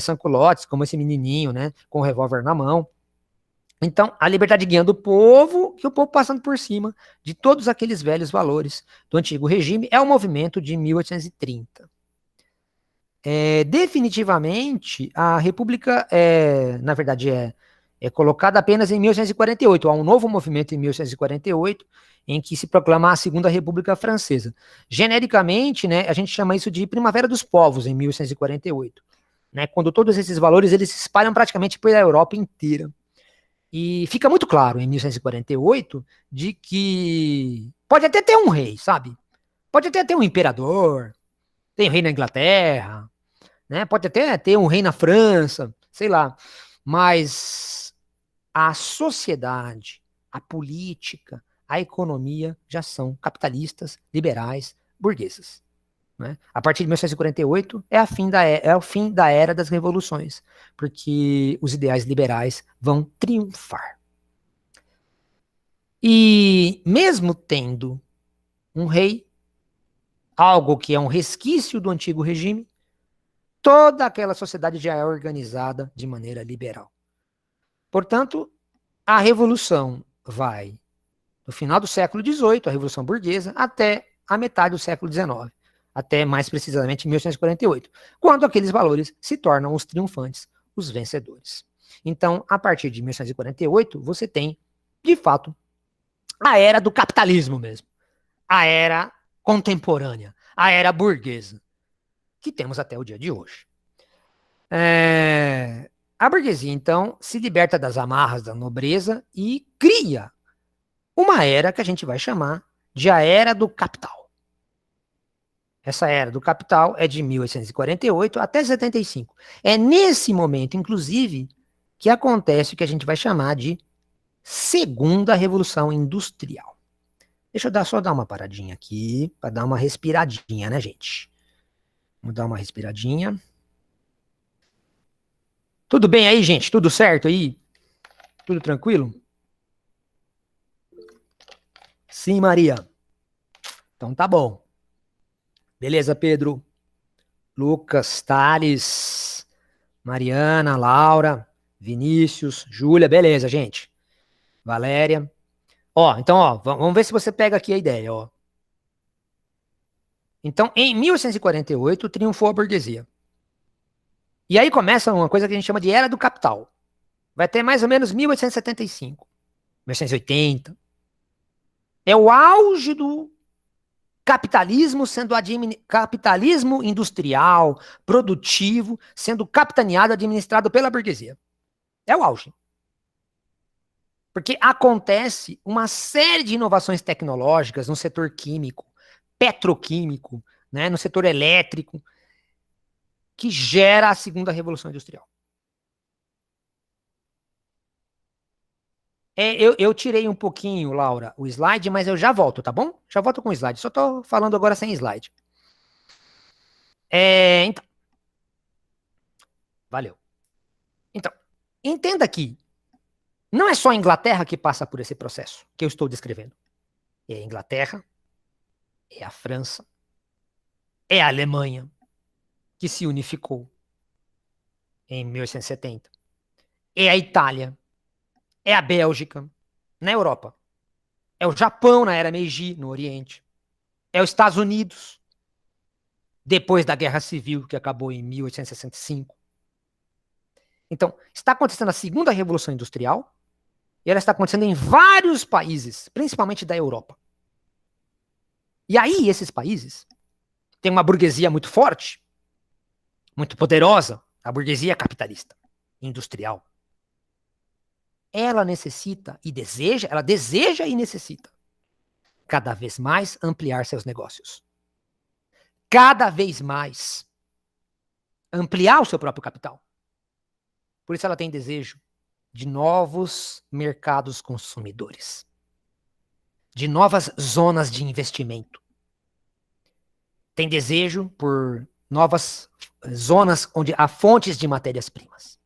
Sans-culottes, como esse menininho, né? Com o revólver na mão. Então, a liberdade guiando o povo e o povo passando por cima de todos aqueles velhos valores do antigo regime é o movimento de 1830. Definitivamente, a República, na verdade, é colocada apenas em 1848. Há um novo movimento em 1848, em que se proclama a Segunda República Francesa. Genericamente, né, a gente chama isso de Primavera dos Povos, em 1848. Né, quando todos esses valores eles se espalham praticamente pela Europa inteira. E fica muito claro, em 1848, de que pode até ter um rei, sabe? Pode até ter um imperador, tem rei na Inglaterra, né? Pode até ter um rei na França, sei lá, mas a sociedade, a política, a economia já são capitalistas, liberais, burguesas. Né? A partir de 1948 é o fim da era das revoluções, porque os ideais liberais vão triunfar. E mesmo tendo um rei, algo que é um resquício do antigo regime, toda aquela sociedade já é organizada de maneira liberal. Portanto, a revolução vai do final do século XVIII, a Revolução Burguesa, até a metade do século XIX, até mais precisamente 1848, quando aqueles valores se tornam os triunfantes, os vencedores. Então, a partir de 1848, você tem, de fato, a era do capitalismo mesmo, a era contemporânea, a era burguesa, que temos até o dia de hoje. A burguesia, então, se liberta das amarras da nobreza e cria uma era que a gente vai chamar de a Era do Capital. Essa Era do Capital é de 1848 até 75. É nesse momento, inclusive, que acontece o que a gente vai chamar de Segunda Revolução Industrial. Deixa eu só dar uma paradinha aqui, para dar uma respiradinha, né, gente? Vamos dar uma respiradinha. Tudo bem aí, gente? Tudo certo aí? Tudo tranquilo? Sim, Maria. Então tá bom. Beleza, Pedro? Lucas, Thales, Mariana, Laura, Vinícius, Júlia, beleza, gente. Valéria. Ó, então, ó, vamos ver se você pega aqui a ideia, ó. Então, em 1848, triunfou a burguesia. E aí começa uma coisa que a gente chama de Era do Capital. Vai ter mais ou menos 1875, 1880. É o auge do capitalismo sendo capitalismo industrial, produtivo, sendo capitaneado, administrado pela burguesia. É o auge. Porque acontece uma série de inovações tecnológicas no setor químico, petroquímico, né, no setor elétrico, que gera a segunda revolução industrial. Eu tirei um pouquinho, Laura, o slide, mas eu já volto, tá bom? Já volto com o slide. Só tô falando agora sem slide. Então. Valeu. Então, entenda que não é só a Inglaterra que passa por esse processo que eu estou descrevendo. É a Inglaterra, é a França, é a Alemanha, que se unificou em 1870. É a Itália, é a Bélgica, na Europa. É o Japão na era Meiji, no Oriente. É os Estados Unidos, depois da Guerra Civil, que acabou em 1865. Então, está acontecendo a segunda Revolução Industrial, e ela está acontecendo em vários países, principalmente da Europa. E aí, esses países têm uma burguesia muito forte, muito poderosa, a burguesia capitalista, industrial. Ela necessita e deseja, ela deseja e necessita cada vez mais ampliar seus negócios. Cada vez mais ampliar o seu próprio capital. Por isso ela tem desejo de novos mercados consumidores, de novas zonas de investimento. Tem desejo por novas zonas onde há fontes de matérias-primas.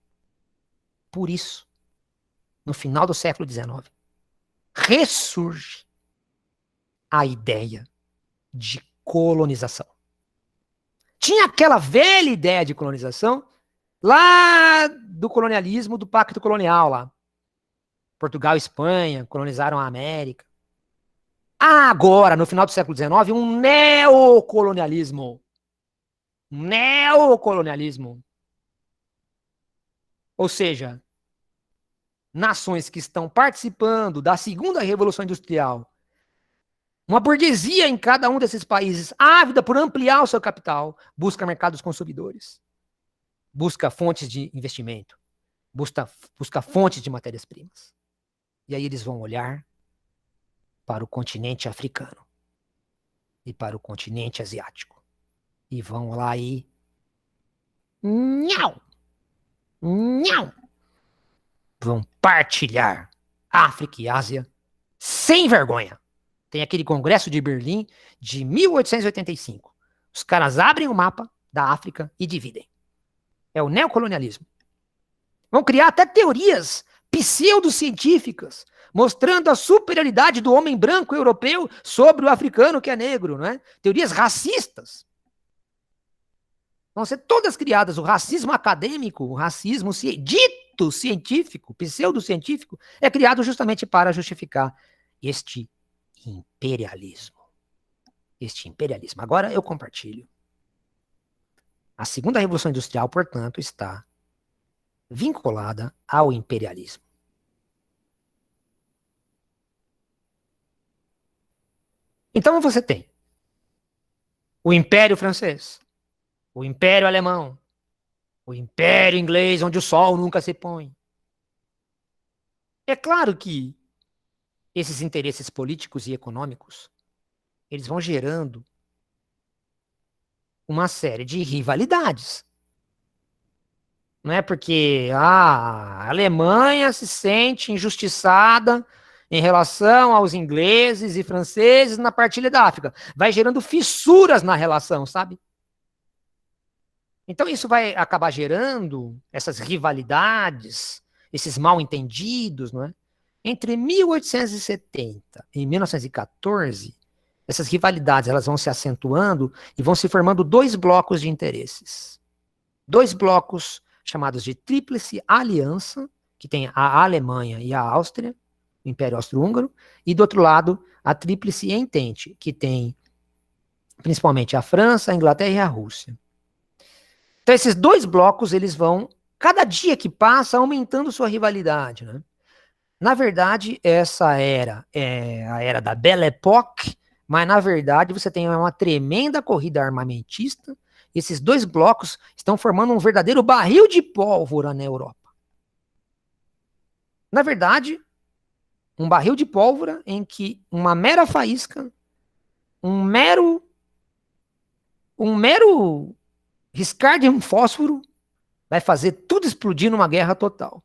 Por isso, no final do século XIX, ressurge a ideia de colonização. Tinha aquela velha ideia de colonização lá do colonialismo, do Pacto Colonial lá. Portugal e Espanha colonizaram a América. Agora, no final do século XIX, um neocolonialismo. Um neocolonialismo. Ou seja, nações que estão participando da segunda Revolução Industrial, uma burguesia em cada um desses países, ávida por ampliar o seu capital, busca mercados consumidores, busca fontes de investimento, busca fontes de matérias-primas. E aí eles vão olhar para o continente africano e para o continente asiático. E vão lá e... Nhau! Nhau! Vão partilhar África e Ásia sem vergonha. Tem aquele Congresso de Berlim de 1885. Os caras abrem o mapa da África e dividem. É o neocolonialismo. Vão criar até teorias pseudocientíficas, mostrando a superioridade do homem branco europeu sobre o africano que é negro, não é? Teorias racistas. Vão ser todas criadas. O racismo acadêmico, o racismo dito científico, pseudocientífico, é criado justamente para justificar este imperialismo. Este imperialismo. Agora eu compartilho. A segunda Revolução Industrial, portanto, está vinculada ao imperialismo. Então você tem o Império Francês, o Império Alemão, O Império Inglês, onde o sol nunca se põe. É claro que esses interesses políticos e econômicos, eles vão gerando uma série de rivalidades. Não é porque a Alemanha se sente injustiçada em relação aos ingleses e franceses na partilha da África. Vai gerando fissuras na relação, sabe? Então isso vai acabar gerando essas rivalidades, esses mal-entendidos, não é? Entre 1870 e 1914, essas rivalidades elas vão se acentuando e vão se formando dois blocos de interesses. Dois blocos chamados de Tríplice Aliança, que tem a Alemanha e a Áustria, o Império Austro-Húngaro, e do outro lado, a Tríplice Entente, que tem principalmente a França, a Inglaterra e a Rússia. Então esses dois blocos, eles vão, cada dia que passa, aumentando sua rivalidade, né? Na verdade, essa era é a era da Belle Époque, mas na verdade você tem uma tremenda corrida armamentista. Esses dois blocos estão formando um verdadeiro barril de pólvora na Europa. Na verdade, um barril de pólvora em que uma mera faísca, um mero riscar de um fósforo vai fazer tudo explodir numa guerra total.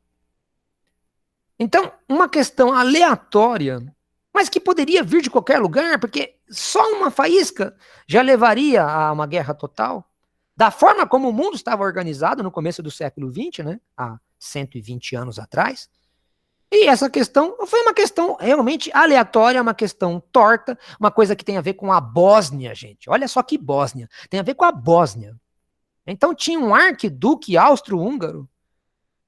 Então, uma questão aleatória, mas que poderia vir de qualquer lugar, porque só uma faísca já levaria a uma guerra total. Da forma como o mundo estava organizado no começo do século XX, né, há 120 anos atrás, e essa questão foi uma questão realmente aleatória, uma questão torta, uma coisa que tem a ver com a Bósnia, gente. Olha só que Bósnia, tem a ver com a Bósnia. Então tinha um arquiduque austro-húngaro,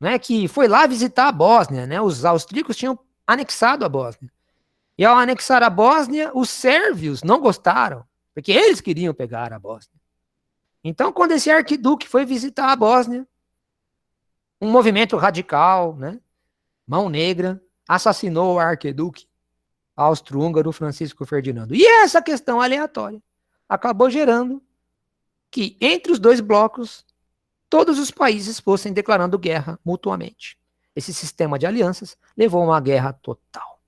né, que foi lá visitar a Bósnia, né? Os austríacos tinham anexado a Bósnia. E ao anexar a Bósnia, os sérvios não gostaram, porque eles queriam pegar a Bósnia. Então, quando esse arquiduque foi visitar a Bósnia, um movimento radical, né, mão negra, assassinou o arquiduque austro-húngaro Francisco Ferdinando. E essa questão aleatória acabou gerando que, entre os dois blocos, todos os países fossem declarando guerra mutuamente. Esse sistema de alianças levou a uma guerra total.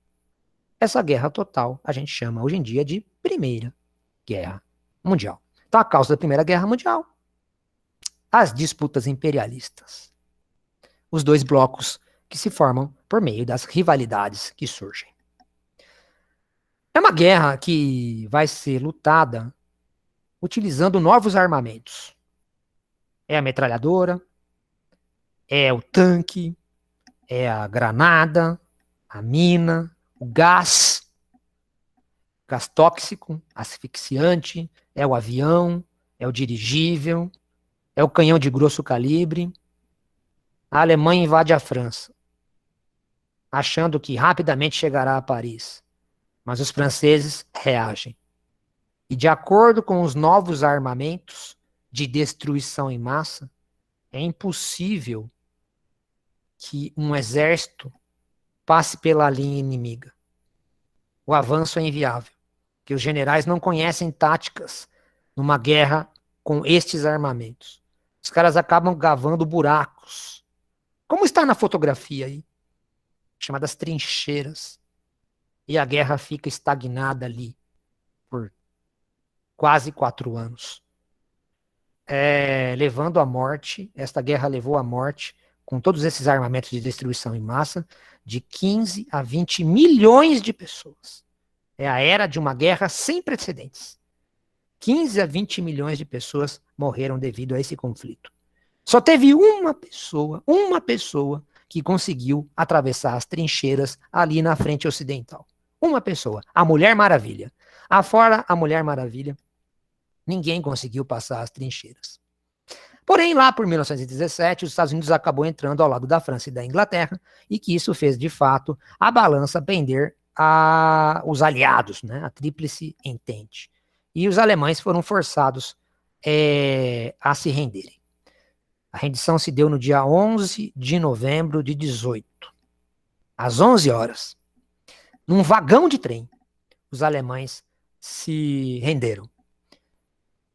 Essa guerra total a gente chama hoje em dia de Primeira Guerra Mundial. Então, a causa da Primeira Guerra Mundial, as disputas imperialistas. Os dois blocos que se formam por meio das rivalidades que surgem. É uma guerra que vai ser lutada utilizando novos armamentos. É a metralhadora, é o tanque, é a granada, a mina, o gás tóxico, asfixiante, é o avião, é o dirigível, é o canhão de grosso calibre. A Alemanha invade a França, achando que rapidamente chegará a Paris. Mas os franceses reagem. E de acordo com os novos armamentos de destruição em massa, é impossível que um exército passe pela linha inimiga. O avanço é inviável, porque os generais não conhecem táticas numa guerra com estes armamentos. Os caras acabam cavando buracos, como está na fotografia aí, chamadas trincheiras. E a guerra fica estagnada ali por quase 4 anos. Levando à morte, esta guerra levou à morte, com todos esses armamentos de destruição em massa, de 15 a 20 milhões de pessoas. É a era de uma guerra sem precedentes. 15 a 20 milhões de pessoas morreram devido a esse conflito. Só teve uma pessoa que conseguiu atravessar as trincheiras ali na frente ocidental. Uma pessoa, a Mulher Maravilha. Afora a Mulher Maravilha, ninguém conseguiu passar as trincheiras. Porém, lá por 1917, os Estados Unidos acabou entrando ao lado da França e da Inglaterra, e que isso fez, de fato, a balança pender os aliados, né, a Tríplice Entente. E os alemães foram forçados a se renderem. A rendição se deu no dia 11 de novembro de 18, às 11 horas. Num vagão de trem, os alemães se renderam.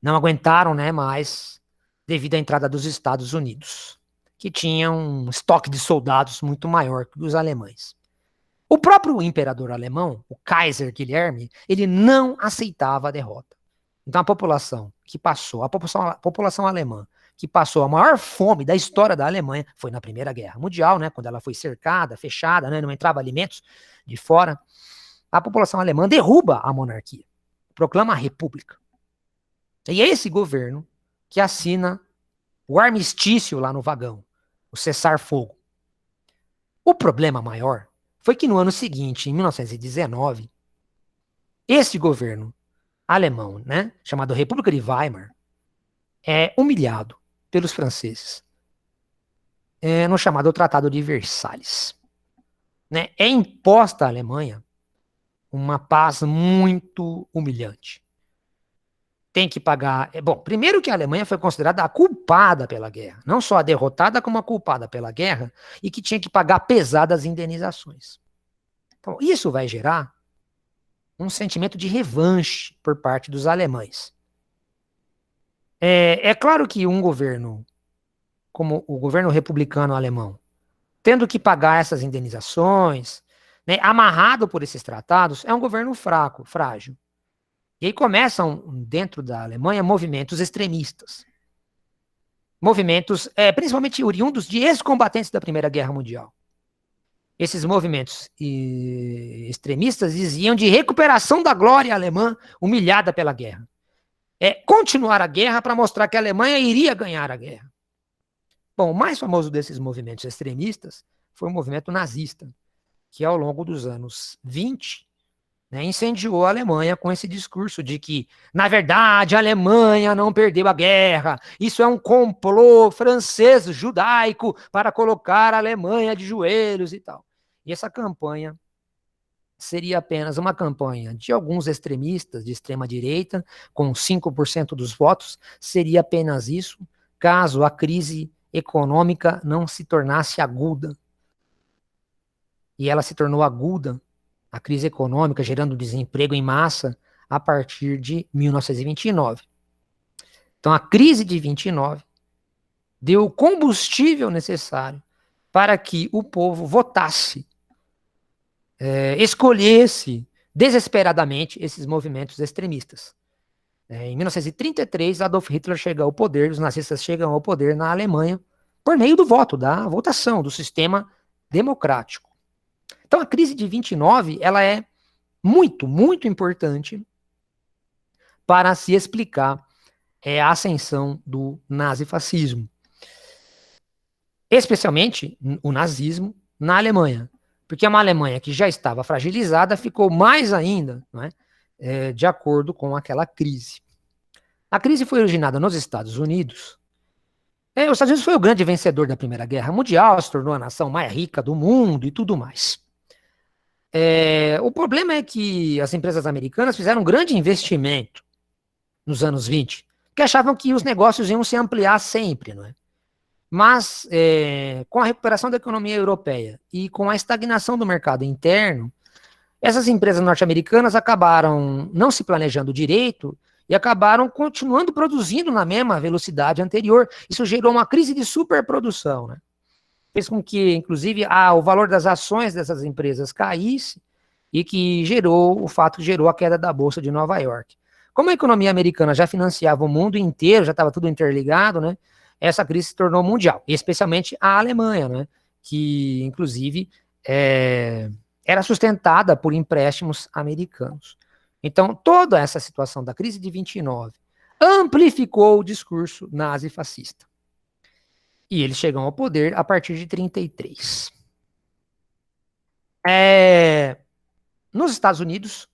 Não aguentaram, né, mais devido à entrada dos Estados Unidos, que tinha um estoque de soldados muito maior que os alemães. O próprio imperador alemão, o Kaiser Guilherme, ele não aceitava a derrota. Então a população que passou, a população alemã, que passou a maior fome da história da Alemanha, foi na Primeira Guerra Mundial, né, quando ela foi cercada, fechada, né, não entrava alimentos de fora. A população alemã derruba a monarquia, proclama a república. E é esse governo que assina o armistício lá no vagão, o cessar-fogo. O problema maior foi que no ano seguinte, em 1919, esse governo alemão, né, chamado República de Weimar, é humilhado pelos franceses no chamado Tratado de Versalhes. Né? É imposta à Alemanha uma paz muito humilhante. Tem que pagar... Bom, primeiro que a Alemanha foi considerada a culpada pela guerra. Não só a derrotada, como a culpada pela guerra, e que tinha que pagar pesadas indenizações. Então, isso vai gerar um sentimento de revanche por parte dos alemães. É claro que um governo, como o governo republicano alemão, tendo que pagar essas indenizações, né, amarrado por esses tratados, é um governo fraco, frágil. E aí começam, dentro da Alemanha, movimentos extremistas. Movimentos, principalmente oriundos de ex-combatentes da Primeira Guerra Mundial. Esses movimentos extremistas diziam de recuperação da glória alemã humilhada pela guerra. Continuar a guerra para mostrar que a Alemanha iria ganhar a guerra. Bom, o mais famoso desses movimentos extremistas foi o movimento nazista, que ao longo dos anos 20, né, incendiou a Alemanha com esse discurso de que, na verdade, a Alemanha não perdeu a guerra, isso é um complô francês judaico para colocar a Alemanha de joelhos e tal. E essa campanha seria apenas uma campanha de alguns extremistas de extrema-direita, com 5% dos votos, seria apenas isso, caso a crise econômica não se tornasse aguda. E ela se tornou aguda, a crise econômica, gerando desemprego em massa, a partir de 1929. Então, a crise de 29 deu o combustível necessário para que o povo votasse, escolhesse desesperadamente esses movimentos extremistas. Em 1933, Adolf Hitler chega ao poder, os nazistas chegam ao poder na Alemanha por meio do voto, da votação, do sistema democrático. Então, a crise de 29, ela é muito, muito importante para se explicar a ascensão do nazifascismo. Especialmente o nazismo na Alemanha. Porque uma Alemanha que já estava fragilizada ficou mais ainda, não é, de acordo com aquela crise. A crise foi originada nos Estados Unidos. Os Estados Unidos foi o grande vencedor da Primeira Guerra Mundial, se tornou a nação mais rica do mundo e tudo mais. O problema é que as empresas americanas fizeram um grande investimento nos anos 20, porque achavam que os negócios iam se ampliar sempre, não é? Mas, com a recuperação da economia europeia e com a estagnação do mercado interno, essas empresas norte-americanas acabaram não se planejando direito e acabaram continuando produzindo na mesma velocidade anterior. Isso gerou uma crise de superprodução, né? Fez com que, inclusive, o valor das ações dessas empresas caísse e que o fato que gerou a queda da Bolsa de Nova York. Como a economia americana já financiava o mundo inteiro, já estava tudo interligado, né? Essa crise se tornou mundial, especialmente a Alemanha, né? Que, inclusive, era sustentada por empréstimos americanos. Então, toda essa situação da crise de 29 amplificou o discurso nazi-fascista. E eles chegam ao poder a partir de 33. Nos Estados Unidos,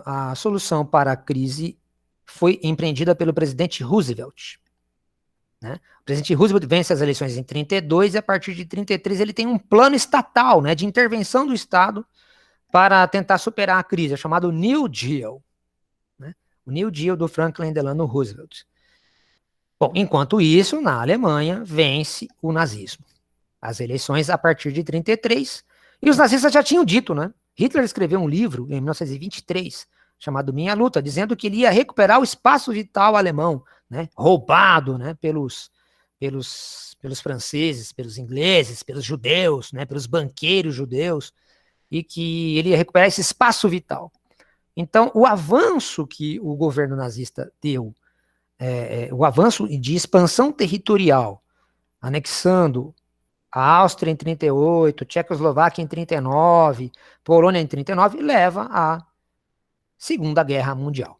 a solução para a crise foi empreendida pelo presidente Roosevelt. Né? O presidente Roosevelt vence as eleições em 32 e a partir de 33 ele tem um plano estatal, né, de intervenção do Estado para tentar superar a crise, chamado New Deal. Né? O New Deal do Franklin Delano Roosevelt. Bom, enquanto isso, na Alemanha, vence o nazismo. As eleições a partir de 33, e os nazistas já tinham dito, né? Hitler escreveu um livro em 1923, chamado Minha Luta, dizendo que ele ia recuperar o espaço vital alemão, né? Roubado, né? pelos pelos franceses, pelos ingleses, pelos judeus, né, pelos banqueiros judeus, e que ele ia recuperar esse espaço vital. Então, o avanço que o governo nazista deu, o avanço de expansão territorial, anexando a Áustria em 38, Tchecoslováquia em 39, Polônia em 39, leva à Segunda Guerra Mundial.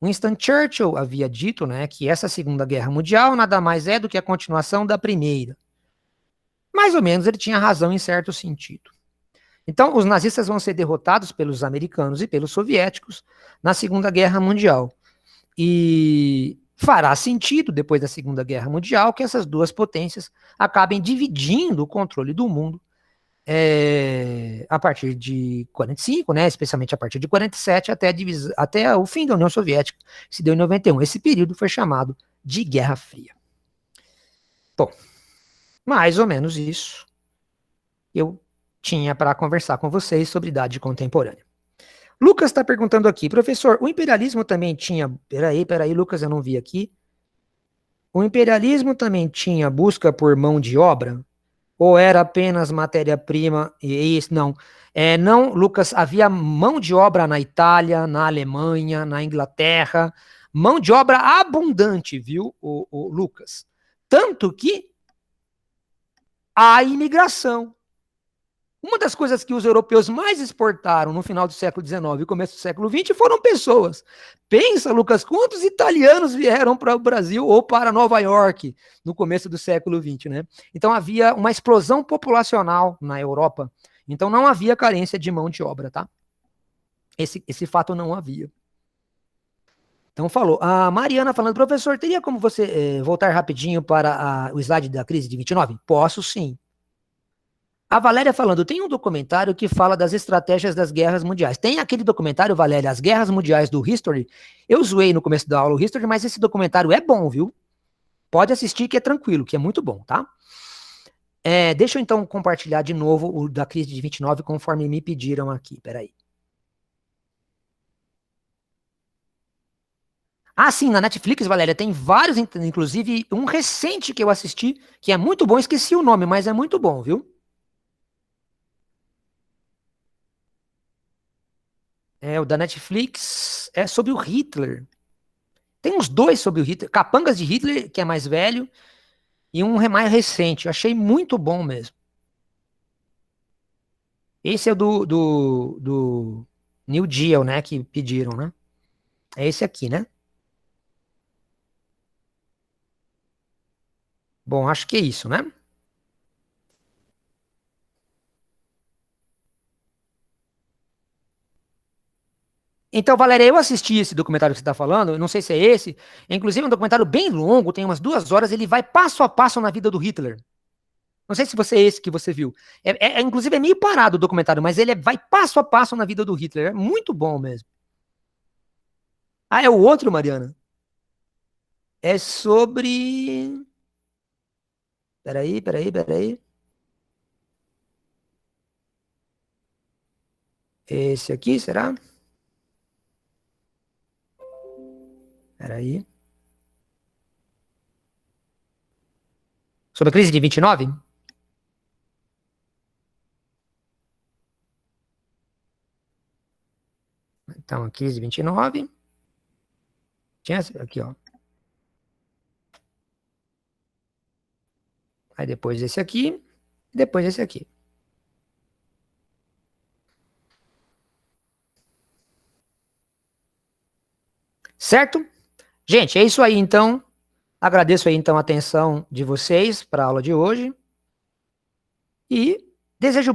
Winston Churchill havia dito, né, que essa Segunda Guerra Mundial nada mais é do que a continuação da Primeira. Mais ou menos ele tinha razão em certo sentido. Então, os nazistas vão ser derrotados pelos americanos e pelos soviéticos na Segunda Guerra Mundial. E fará sentido, depois da Segunda Guerra Mundial, que essas duas potências acabem dividindo o controle do mundo a partir de 45, né, especialmente a partir de 47, até o fim da União Soviética, que se deu em 91. Esse período foi chamado de Guerra Fria. Bom, mais ou menos isso eu tinha para conversar com vocês sobre idade contemporânea. Lucas está perguntando aqui, professor, o imperialismo também tinha... Peraí, Lucas, eu não vi aqui. O imperialismo também tinha busca por mão de obra? Ou era apenas matéria-prima? Não. Não, Lucas, havia mão de obra na Itália, na Alemanha, na Inglaterra, mão de obra abundante, viu, o Lucas? Tanto que a imigração. Uma das coisas que os europeus mais exportaram no final do século XIX e começo do século XX foram pessoas. Pensa, Lucas, quantos italianos vieram para o Brasil ou para Nova York no começo do século XX, né? Então havia uma explosão populacional na Europa. Então não havia carência de mão de obra, tá? Esse fato não havia. Então falou. A Mariana falando, professor, teria como você voltar rapidinho para o slide da crise de 29? Posso sim. A Valéria falando, tem um documentário que fala das estratégias das guerras mundiais. Tem aquele documentário, Valéria, As Guerras Mundiais do History. Eu zoei no começo da aula o History, mas esse documentário é bom, viu? Pode assistir que é tranquilo, que é muito bom, tá? Deixa eu então compartilhar de novo o da crise de 29, conforme me pediram aqui. Peraí. Ah, sim, na Netflix, Valéria, tem vários, inclusive um recente que eu assisti, que é muito bom, esqueci o nome, mas é muito bom, viu? O da Netflix é sobre o Hitler. Tem uns dois sobre o Hitler. Capangas de Hitler, que é mais velho, e um mais recente. Eu achei muito bom mesmo. Esse é o do New Deal, né? Que pediram, né? É esse aqui, né? Bom, acho que é isso, né? Então, Valéria, eu assisti esse documentário que você está falando, eu não sei se é esse, inclusive é um documentário bem longo, tem umas 2 horas, ele vai passo a passo na vida do Hitler. Não sei se você é esse que você viu. Inclusive, é meio parado o documentário, mas ele vai passo a passo na vida do Hitler. É muito bom mesmo. Ah, é o outro, Mariana? É sobre... Peraí. Esse aqui, será? Peraí. Sobre a crise de 29? Então, a crise de 29. Tinha aqui, ó. Aí depois esse aqui. E depois esse aqui. Certo? Gente, é isso aí, então. Agradeço aí, então, a atenção de vocês para a aula de hoje. E desejo